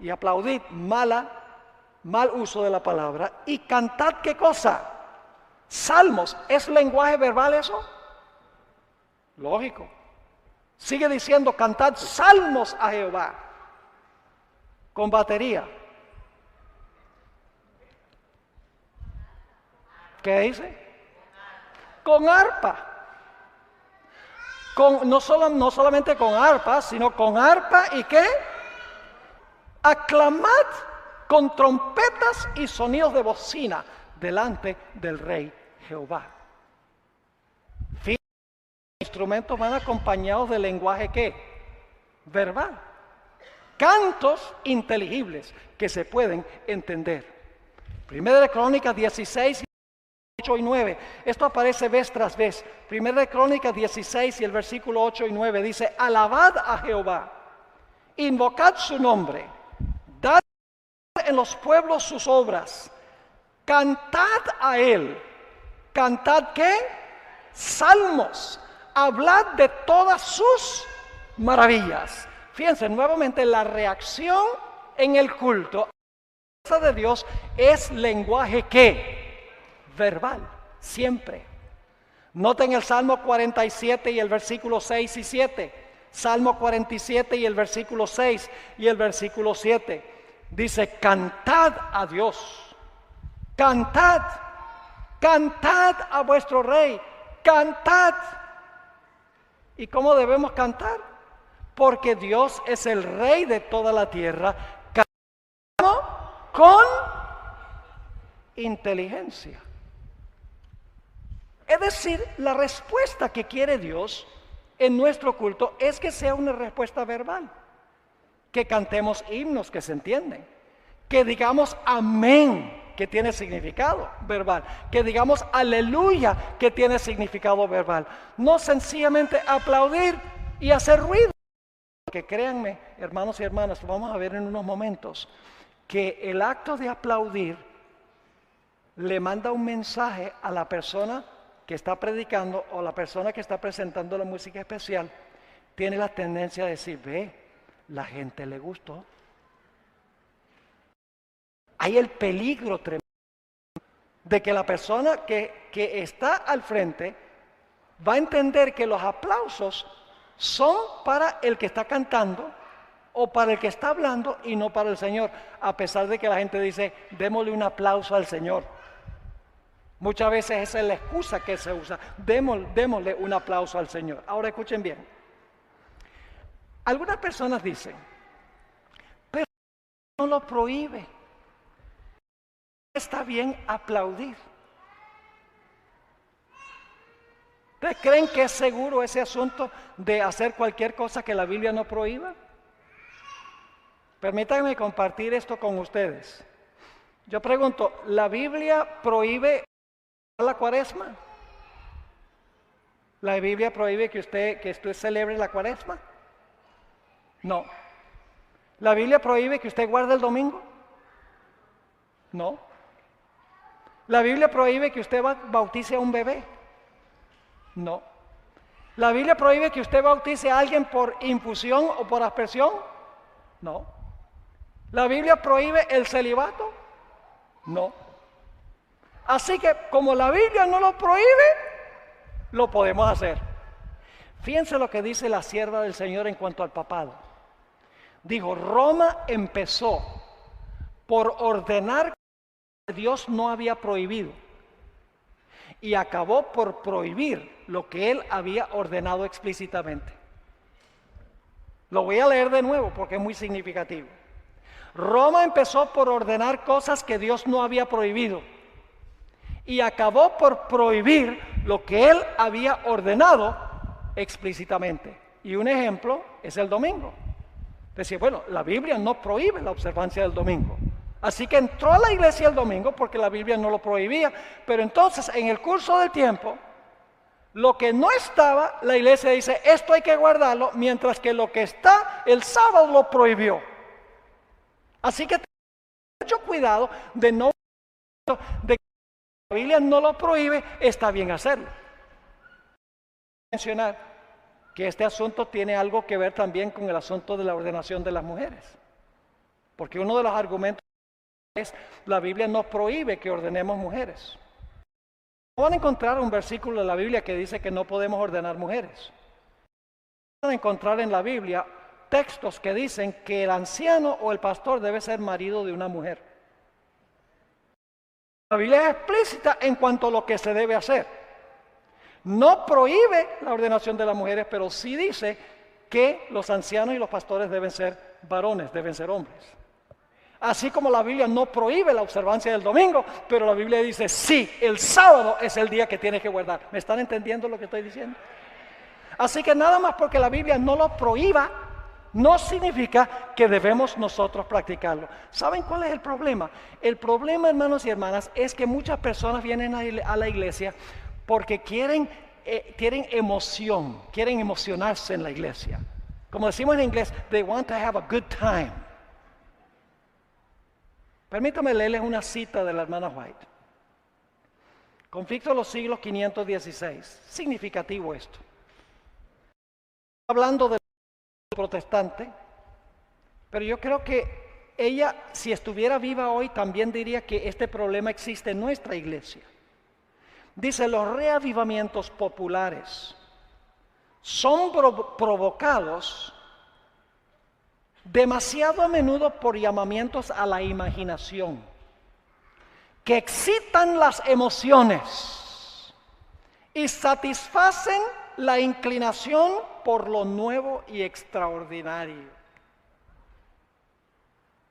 y aplaudid. Mal uso de la palabra. Y cantad, ¿qué cosa? Salmos. ¿Es lenguaje verbal eso? Lógico. Sigue diciendo, cantad salmos a Jehová. Con batería. ¿Qué dice? Con arpa. No solamente con arpa, sino con arpa y ¿qué? Aclamad con trompetas y sonidos de bocina delante del Rey Jehová. Los instrumentos van acompañados de lenguaje ¿qué? Verbal. Cantos inteligibles que se pueden entender. Primera de Crónicas 16, 8 y 9. Esto aparece vez tras vez. Primera de Crónicas 16 y el versículo 8 y 9 dice, alabad a Jehová, invocad su nombre, dad en los pueblos sus obras, cantad a él. ¿Cantad qué? Salmos. Hablad de todas sus maravillas. Fíjense, nuevamente la reacción en el culto de Dios es lenguaje ¿qué? Verbal, siempre. Noten el Salmo 47 y el versículo 6 y 7. Salmo 47 y el versículo 6 y el versículo 7. Dice, cantad a Dios. Cantad. Cantad a vuestro Rey. Cantad. ¿Y cómo debemos cantar? Porque Dios es el Rey de toda la tierra. Cantamos con inteligencia. Es decir, la respuesta que quiere Dios en nuestro culto es que sea una respuesta verbal. Que cantemos himnos que se entienden. Que digamos amén, que tiene significado verbal. Que digamos aleluya, que tiene significado verbal. No sencillamente aplaudir y hacer ruido. Porque créanme, hermanos y hermanas, vamos a ver en unos momentos que el acto de aplaudir le manda un mensaje a la persona que está predicando o la persona que está presentando la música especial. Tiene la tendencia a decir, ve, la gente le gustó. Hay el peligro tremendo de que la persona que está al frente va a entender que los aplausos son para el que está cantando o para el que está hablando y no para el Señor, a pesar de que la gente dice, démosle un aplauso al Señor. Muchas veces esa es la excusa que se usa, démosle un aplauso al Señor. Ahora escuchen bien. Algunas personas dicen, pero no lo prohíbe. Está bien aplaudir. ¿Ustedes creen que es seguro ese asunto de hacer cualquier cosa que la Biblia no prohíba? Permítanme compartir esto con ustedes. Yo pregunto, ¿la Biblia prohíbe la cuaresma? ¿La Biblia prohíbe que usted celebre la cuaresma? No. ¿La Biblia prohíbe que usted guarde el domingo? No. ¿La Biblia prohíbe que usted bautice a un bebé? No. ¿La Biblia prohíbe que usted bautice a alguien por infusión o por aspersión? No. ¿La Biblia prohíbe el celibato? No. Así que como la Biblia no lo prohíbe, lo podemos hacer. Fíjense lo que dice la sierva del Señor en cuanto al papado. Dijo, Roma empezó por ordenar que Dios no había prohibido y acabó por prohibir lo que Él había ordenado explícitamente. Lo voy a leer de nuevo porque es muy significativo. Roma empezó por ordenar cosas que Dios no había prohibido y acabó por prohibir lo que Él había ordenado explícitamente. Y un ejemplo es el domingo. Decía, bueno, la Biblia no prohíbe la observancia del domingo. Así que entró a la iglesia el domingo porque la Biblia no lo prohibía. Pero entonces, en el curso del tiempo, Lo que no estaba, la iglesia dice, esto hay que guardarlo, mientras que lo que está, el sábado lo prohibió. Así que mucho cuidado de no, de que la Biblia no lo prohíbe, está bien hacerlo. Mencionar que este asunto tiene algo que ver también con el asunto de la ordenación de las mujeres. Porque uno de los argumentos es, la Biblia no prohíbe que ordenemos mujeres. No van a encontrar un versículo de la Biblia que dice que no podemos ordenar mujeres. Van a encontrar en la Biblia textos que dicen que el anciano o el pastor debe ser marido de una mujer. La Biblia es explícita en cuanto a lo que se debe hacer. No prohíbe la ordenación de las mujeres, pero sí dice que los ancianos y los pastores deben ser varones, deben ser hombres. Así como la Biblia no prohíbe la observancia del domingo, pero la Biblia dice, sí, el sábado es el día que tienes que guardar. ¿Me están entendiendo lo que estoy diciendo? Así que nada más porque la Biblia no lo prohíba, no significa que debemos nosotros practicarlo. ¿Saben cuál es el problema? El problema, hermanos y hermanas, es que muchas personas vienen a la iglesia porque quieren emoción, quieren emocionarse en la iglesia. Como decimos en inglés, they want to have a good time. Permítame leerles una cita de la hermana White. Conflicto de los siglos 516. Significativo esto. Hablando del protestante, pero yo creo que ella, si estuviera viva hoy, también diría que este problema existe en nuestra iglesia. Dice, los reavivamientos populares son provocados demasiado a menudo por llamamientos a la imaginación, que excitan las emociones y satisfacen la inclinación por lo nuevo y extraordinario.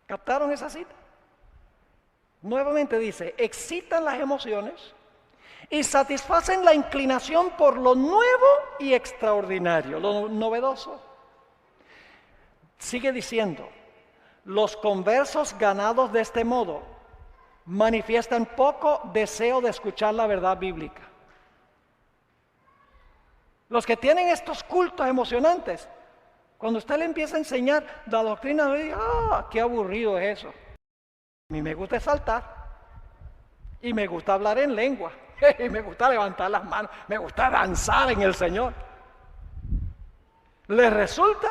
¿Captaron esa cita? Nuevamente dice, excitan las emociones y satisfacen la inclinación por lo nuevo y extraordinario, lo novedoso. Sigue diciendo, los conversos ganados de este modo manifiestan poco deseo de escuchar la verdad bíblica. Los que tienen estos cultos emocionantes, cuando usted le empieza a enseñar la doctrina, le dice, qué aburrido es eso. A mí me gusta saltar y me gusta hablar en lengua y me gusta levantar las manos, me gusta danzar en el Señor. ¿Les resulta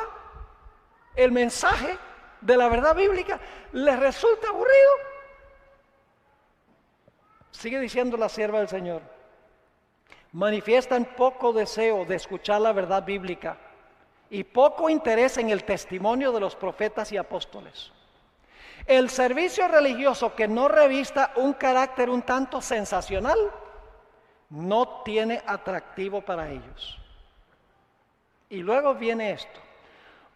el mensaje de la verdad bíblica? ¿Les resulta aburrido? Sigue diciendo la sierva del Señor. Manifiestan poco deseo de escuchar la verdad bíblica y poco interés en el testimonio de los profetas y apóstoles. El servicio religioso que no revista un carácter un tanto sensacional no tiene atractivo para ellos. Y luego viene esto.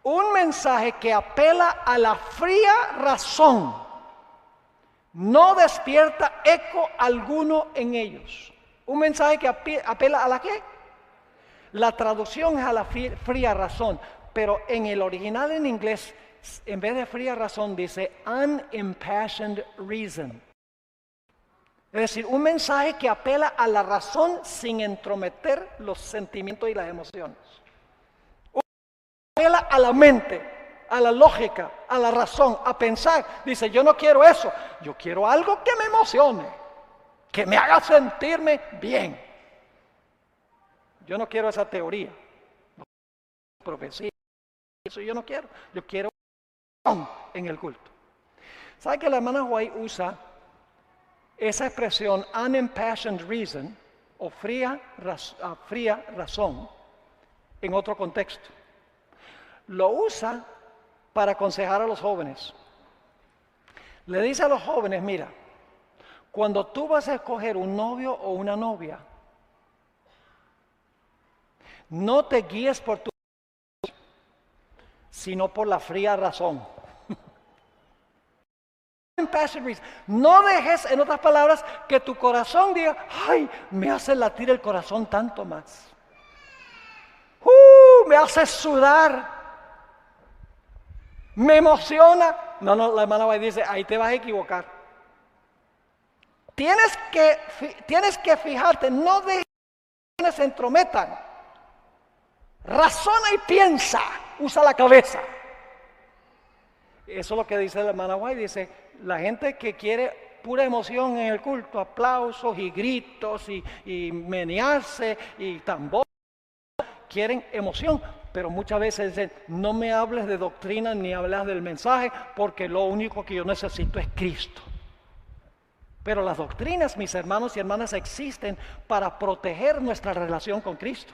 Un mensaje que apela a la fría razón no despierta eco alguno en ellos. Un mensaje que apela a la ¿qué? La traducción es a la fría razón, pero en el original en inglés, en vez de fría razón, dice unimpassioned reason. Es decir, un mensaje que apela a la razón sin entrometer los sentimientos y las emociones. Apela a la mente, a la lógica, a la razón, a pensar. Dice, yo no quiero eso, yo quiero algo que me emocione, que me haga sentirme bien. Yo no quiero esa teoría, profecía, eso yo no quiero. Yo quiero en el culto. ¿Sabe que la hermana White usa esa expresión unimpassioned reason o fría razón en otro contexto? Lo usa para aconsejar a los jóvenes. Le dice a los jóvenes, mira, cuando tú vas a escoger un novio o una novia, no te guíes por tu sino por la fría razón. No dejes, en otras palabras, que tu corazón diga, ay, me hace latir el corazón tanto más. Me hace sudar. Me emociona. No, la hermana White dice, ahí te vas a equivocar. Tienes que fijarte, no dejes emociones se entrometan. Razona y piensa, usa la cabeza. Eso es lo que dice la hermana White, dice, la gente que quiere pura emoción en el culto, aplausos y gritos y menearse y tambor, quieren emoción, pero muchas veces dicen, no me hables de doctrina ni hablas del mensaje, porque lo único que yo necesito es Cristo. Pero las doctrinas, mis hermanos y hermanas, existen para proteger nuestra relación con Cristo.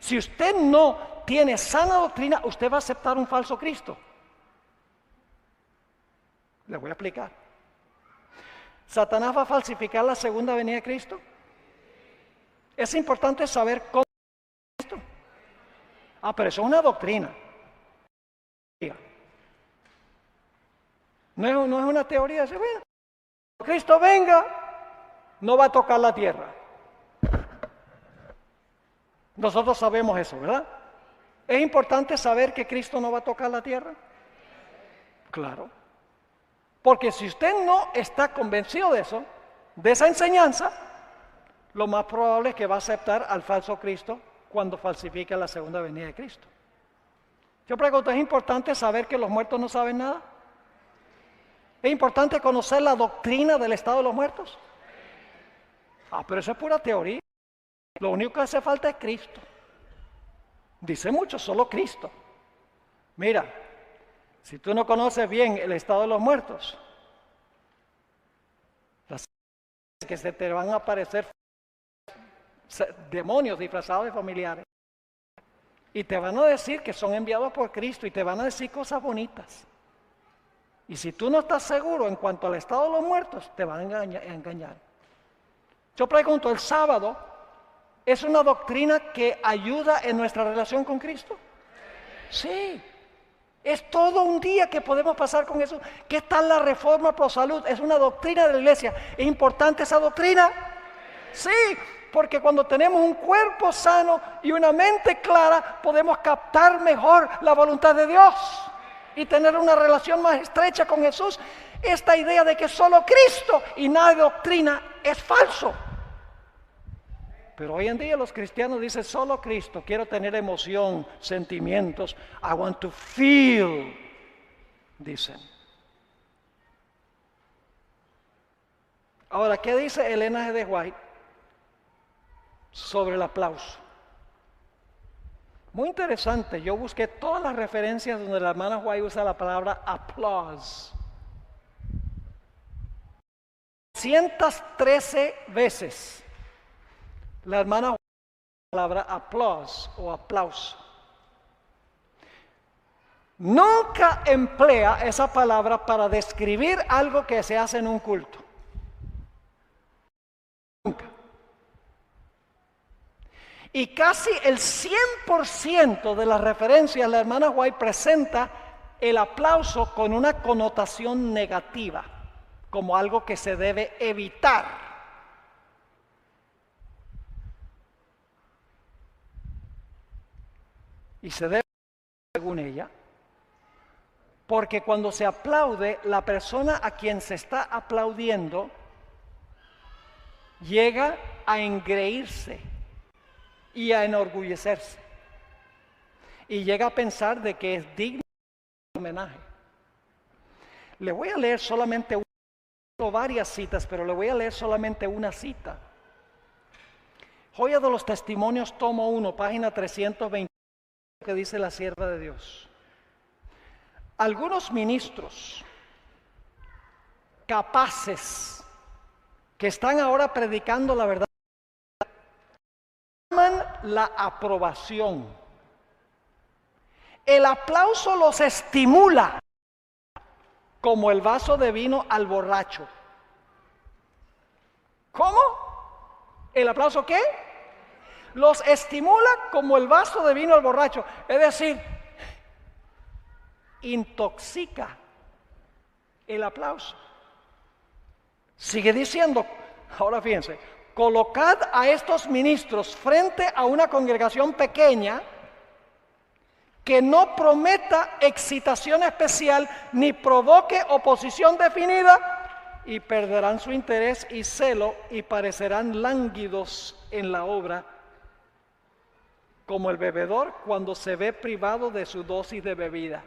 Si usted no tiene sana doctrina, usted va a aceptar un falso Cristo. Le voy a explicar. ¿Satanás va a falsificar la segunda venida de Cristo? Es importante saber cómo es Cristo. Pero eso es una doctrina. No es una teoría. Bueno, cuando Cristo venga, no va a tocar la tierra. Nosotros sabemos eso, ¿verdad? ¿Es importante saber que Cristo no va a tocar la tierra? Claro. Porque si usted no está convencido de eso, de esa enseñanza, lo más probable es que va a aceptar al falso Cristo cuando falsifique la segunda venida de Cristo. Yo pregunto, ¿es importante saber que los muertos no saben nada? ¿Es importante conocer la doctrina del estado de los muertos? Pero eso es pura teoría. Lo único que hace falta es Cristo. Dice mucho, solo Cristo. Mira, si tú no conoces bien el estado de los muertos, las que se te van a aparecer demonios disfrazados de familiares y te van a decir que son enviados por Cristo y te van a decir cosas bonitas. Y si tú no estás seguro en cuanto al estado de los muertos, te van a engañar. Yo pregunto, ¿el sábado es una doctrina que ayuda en nuestra relación con Cristo? Sí. Es todo un día que podemos pasar con eso. ¿Qué tal la Reforma Pro Salud? Es una doctrina de la iglesia. ¿Es importante esa doctrina? Sí, porque cuando tenemos un cuerpo sano y una mente clara, podemos captar mejor la voluntad de Dios y tener una relación más estrecha con Jesús. Esta idea de que solo Cristo y nada de doctrina es falso. Pero hoy en día los cristianos dicen solo Cristo, quiero tener emoción, sentimientos, I want to feel, dicen. Ahora, ¿qué dice Elena G. de White sobre el aplauso? Muy interesante, yo busqué todas las referencias donde la hermana White usa la palabra applause. 113 veces. La hermana usa la palabra applause o aplauso. Nunca emplea esa palabra para describir algo que se hace en un culto. Nunca. Y casi el 100% de las referencias, la hermana White presenta el aplauso con una connotación negativa, como algo que se debe evitar. Y se debe, según ella, porque cuando se aplaude, la persona a quien se está aplaudiendo llega a engreírse y a enorgullecerse. Y llega a pensar de que es digno de homenaje. Le voy a leer solamente varias citas, pero le voy a leer solamente una cita. Joya de los Testimonios, tomo 1, página 320. Que dice la sierva de Dios. Algunos ministros capaces que están ahora predicando la verdad llaman la aprobación. El aplauso los estimula como el vaso de vino al borracho. ¿Cómo? ¿El aplauso qué? Los estimula como el vaso de vino al borracho, es decir, intoxica el aplauso. Sigue diciendo, ahora fíjense, colocad a estos ministros frente a una congregación pequeña que no prometa excitación especial ni provoque oposición definida y perderán su interés y celo y parecerán lánguidos en la obra como el bebedor cuando se ve privado de su dosis de bebida.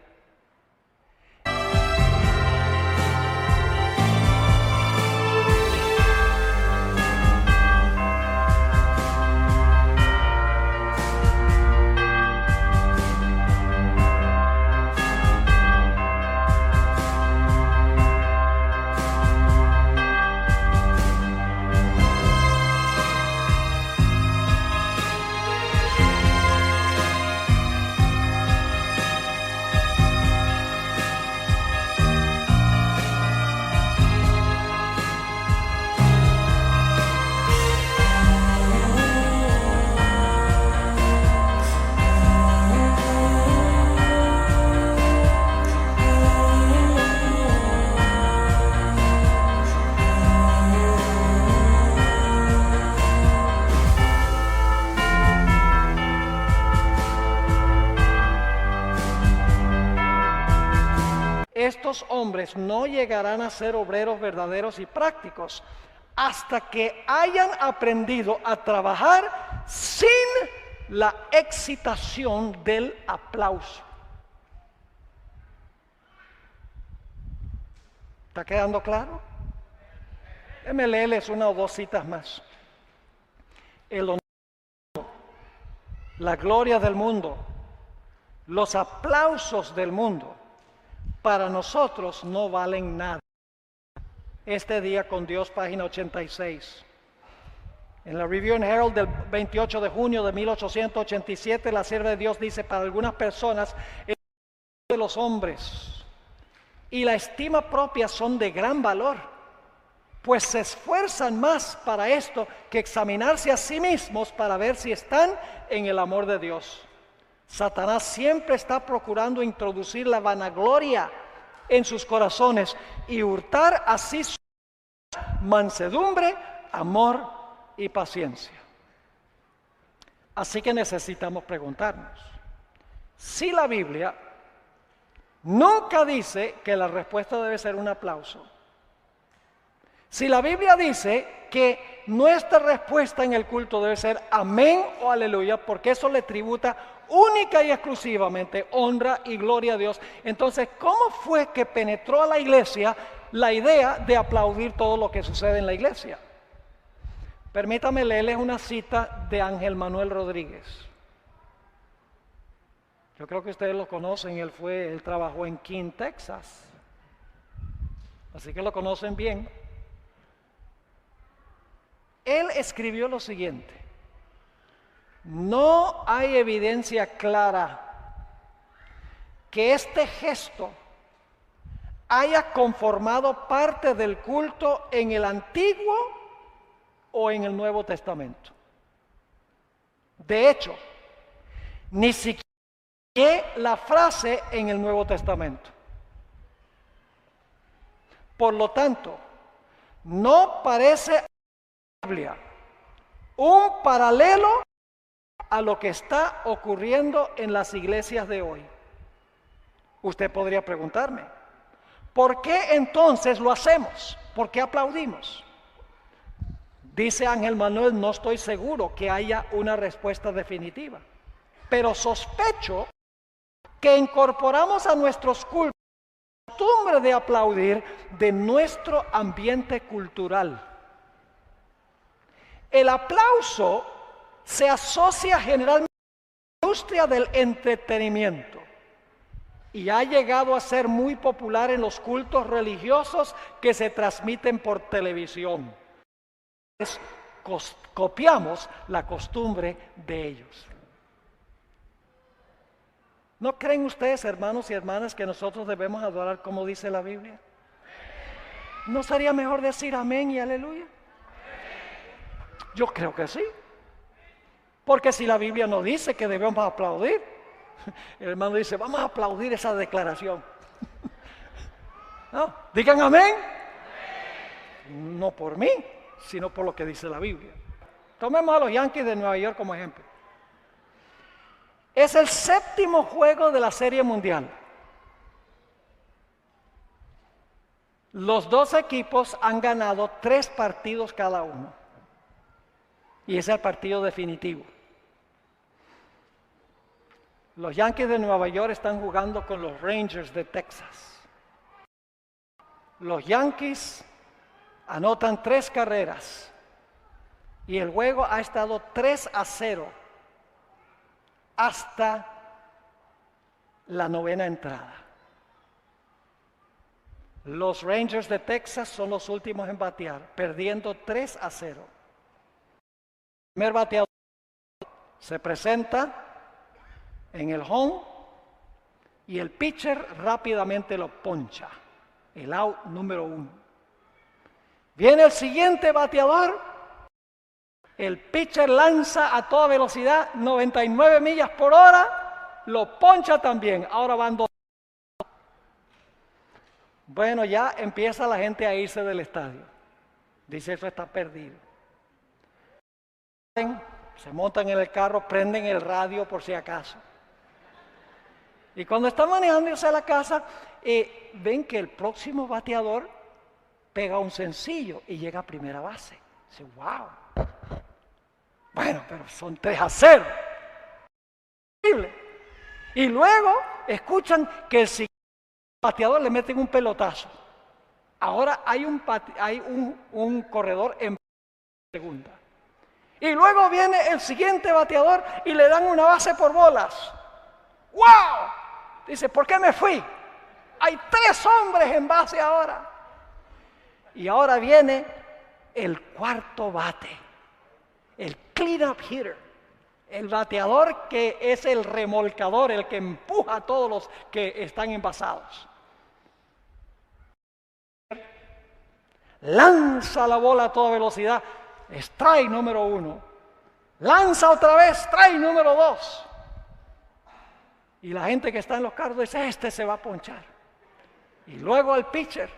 Estos hombres no llegarán a ser obreros verdaderos y prácticos hasta que hayan aprendido a trabajar sin la excitación del aplauso. ¿Está quedando claro? Déjenme leerles una o dos citas más. El honor, la gloria del mundo, los aplausos del mundo, para nosotros no valen nada. Este día con Dios, página 86. En la Review and Herald del 28 de junio de 1887, la sierva de Dios dice: para algunas personas, el honor de los hombres y la estima propia son de gran valor, pues se esfuerzan más para esto que examinarse a sí mismos para ver si están en el amor de Dios. Satanás siempre está procurando introducir la vanagloria en sus corazones y hurtar así su mansedumbre, amor y paciencia. Así que necesitamos preguntarnos si la Biblia nunca dice que la respuesta debe ser un aplauso. Si la Biblia dice que nuestra respuesta en el culto debe ser amén o aleluya, porque eso le tributa única y exclusivamente honra y gloria a Dios, entonces, ¿cómo fue que penetró a la iglesia la idea de aplaudir todo lo que sucede en la iglesia? Permítame leerles una cita de Ángel Manuel Rodríguez. Yo creo que ustedes lo conocen, él trabajó en King, Texas, así que lo conocen bien. Él escribió lo siguiente: no hay evidencia clara que este gesto haya conformado parte del culto en el Antiguo o en el Nuevo Testamento. De hecho, ni siquiera la frase en el Nuevo Testamento. Por lo tanto, no parece un paralelo a lo que está ocurriendo en las iglesias de hoy. Usted podría preguntarme, ¿por qué entonces lo hacemos? ¿Por qué aplaudimos? Dice Ángel Manuel: no estoy seguro que haya una respuesta definitiva, pero sospecho que incorporamos a nuestros cultos la costumbre de aplaudir de nuestro ambiente cultural. El aplauso se asocia generalmente a la industria del entretenimiento y ha llegado a ser muy popular en los cultos religiosos que se transmiten por televisión. Copiamos la costumbre de ellos. ¿No creen ustedes, hermanos y hermanas, que nosotros debemos adorar como dice la Biblia? ¿No sería mejor decir amén y aleluya? Yo creo que sí. Porque si la Biblia no dice que debemos aplaudir, el hermano dice: vamos a aplaudir esa declaración. ¿No? Digan amén. No por mí, sino por lo que dice la Biblia. Tomemos a los Yankees de Nueva York como ejemplo. Es el 7º juego de la Serie Mundial. Los dos equipos han ganado 3 partidos cada uno. Y ese es el partido definitivo. Los Yankees de Nueva York están jugando con los Rangers de Texas. Los Yankees anotan 3 carreras y el juego ha estado 3-0 hasta la 9ª entrada. Los Rangers de Texas son los últimos en batear, perdiendo 3-0. El primer bateador se presenta en el home y el pitcher rápidamente lo poncha, el out número 1. Viene el siguiente bateador, el pitcher lanza a toda velocidad, 99 millas por hora, lo poncha también, ahora van 2. Bueno, ya empieza la gente a irse del estadio, dice eso está perdido. Se montan en el carro, prenden el radio por si acaso. Y cuando están manejándose a la casa, ven que el próximo bateador pega un sencillo y llega a primera base. Dice, wow. Bueno, pero son 3-0. Y luego escuchan que el siguiente bateador le meten un pelotazo. Ahora hay un corredor en segunda. Y luego viene el siguiente bateador y le dan una base por bolas. ¡Wow! Dice, ¿por qué me fui? Hay 3 hombres en base ahora. Y ahora viene el cuarto bate, el clean-up hitter, el bateador que es el remolcador, el que empuja a todos los que están envasados. Lanza la bola a toda velocidad, strike número 1. Lanza otra vez, strike número 2. Y la gente que está en los carros dice, este se va a ponchar. Y luego el pitcher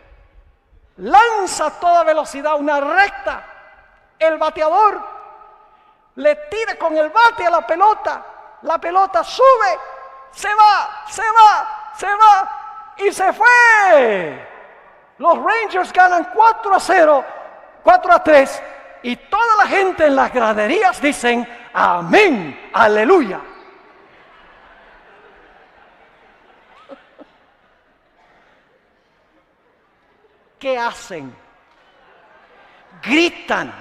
lanza a toda velocidad una recta. El bateador le tira con el bate a la pelota sube, se va y se fue. Los Rangers ganan 4-0, 4-3 y toda la gente en las graderías dicen, amén, aleluya. ¿Qué hacen? Gritan,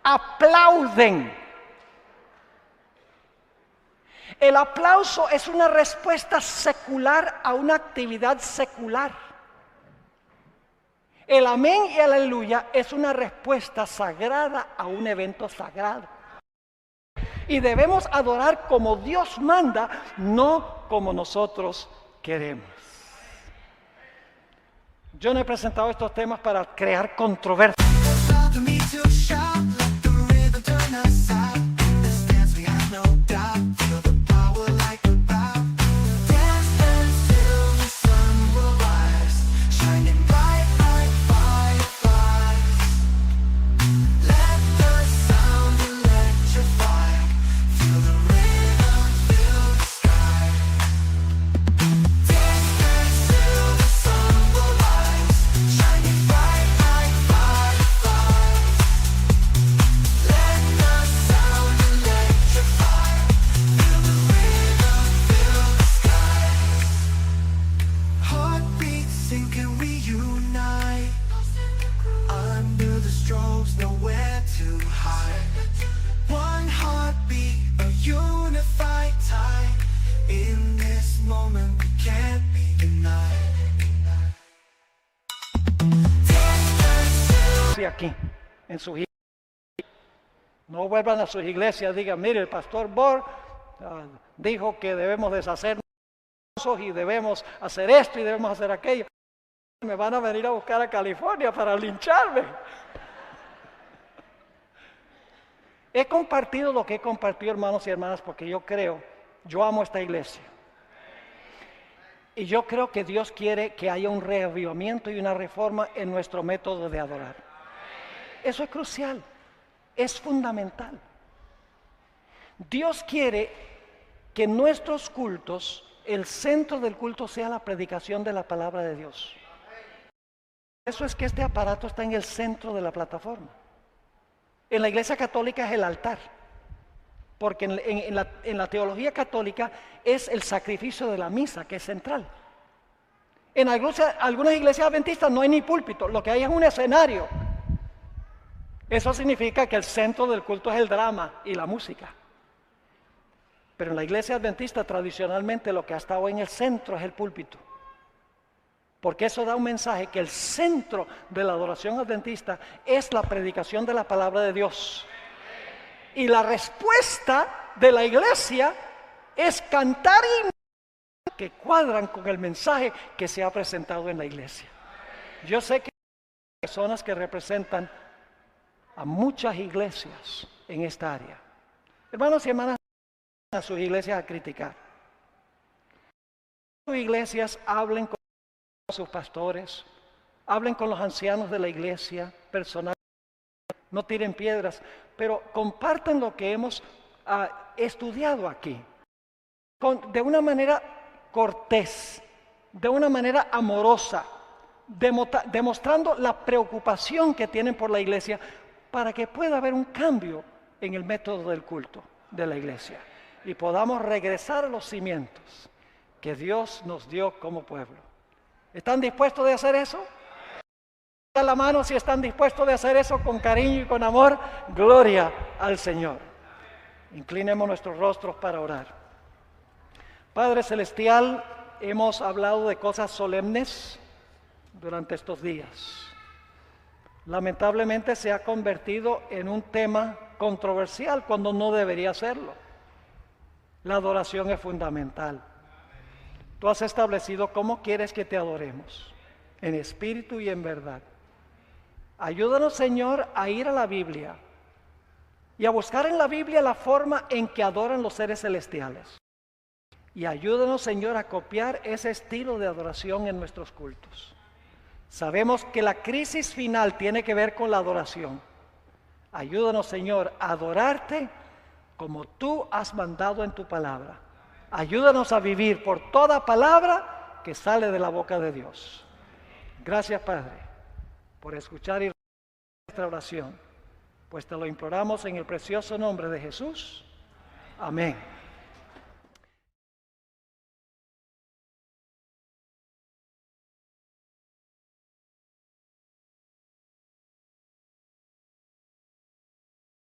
aplauden. El aplauso es una respuesta secular a una actividad secular. El amén y el aleluya es una respuesta sagrada a un evento sagrado. Y debemos adorar como Dios manda, no como nosotros queremos. Yo no he presentado estos temas para crear controversia. Aquí, en sus iglesias. No vuelvan a sus iglesias, digan, mire, el pastor Borg dijo que debemos deshacernos y debemos hacer esto y debemos hacer aquello. Me van a venir a buscar a California para lincharme. He compartido lo que he compartido, hermanos y hermanas, porque yo amo esta iglesia. Y yo creo que Dios quiere que haya un reavivamiento y una reforma en nuestro método de adorar. Eso es crucial, es fundamental. Dios quiere que en nuestros cultos, el centro del culto sea la predicación de la palabra de Dios. Eso es que este aparato está en el centro de la plataforma. En la iglesia católica es el altar. porque en la teología católica es el sacrificio de la misa que es central. En algunas iglesias adventistas no hay ni púlpito, lo que hay es un escenario. Eso significa que el centro del culto es el drama y la música. Pero en la iglesia adventista tradicionalmente lo que ha estado en el centro es el púlpito. Porque eso da un mensaje que el centro de la adoración adventista es la predicación de la palabra de Dios. Y la respuesta de la iglesia es cantar himnos que cuadran con el mensaje que se ha presentado en la iglesia. Yo sé que hay personas que representan a muchas iglesias en esta área. Hermanos y hermanas, a sus iglesias a criticar. Sus iglesias hablen con sus pastores, hablen con los ancianos de la iglesia, personal, no tiren piedras, pero compartan lo que hemos estudiado aquí, de una manera cortés, de una manera amorosa, demostrando la preocupación que tienen por la iglesia, para que pueda haber un cambio en el método del culto de la iglesia y podamos regresar a los cimientos que Dios nos dio como pueblo. ¿Están dispuestos de hacer eso? Da la mano si están dispuestos de hacer eso con cariño y con amor. Gloria al Señor. Inclinemos nuestros rostros para orar. Padre Celestial, hemos hablado de cosas solemnes durante estos días. Lamentablemente se ha convertido en un tema controversial cuando no debería serlo. La adoración es fundamental. Tú has establecido cómo quieres que te adoremos, en espíritu y en verdad. Ayúdanos, Señor, a ir a la Biblia y a buscar en la Biblia la forma en que adoran los seres celestiales. Y ayúdanos, Señor, a copiar ese estilo de adoración en nuestros cultos. Sabemos que la crisis final tiene que ver con la adoración. Ayúdanos, Señor, a adorarte como tú has mandado en tu palabra. Ayúdanos a vivir por toda palabra que sale de la boca de Dios. Gracias, Padre, por escuchar y nuestra oración, pues te lo imploramos en el precioso nombre de Jesús. Amén.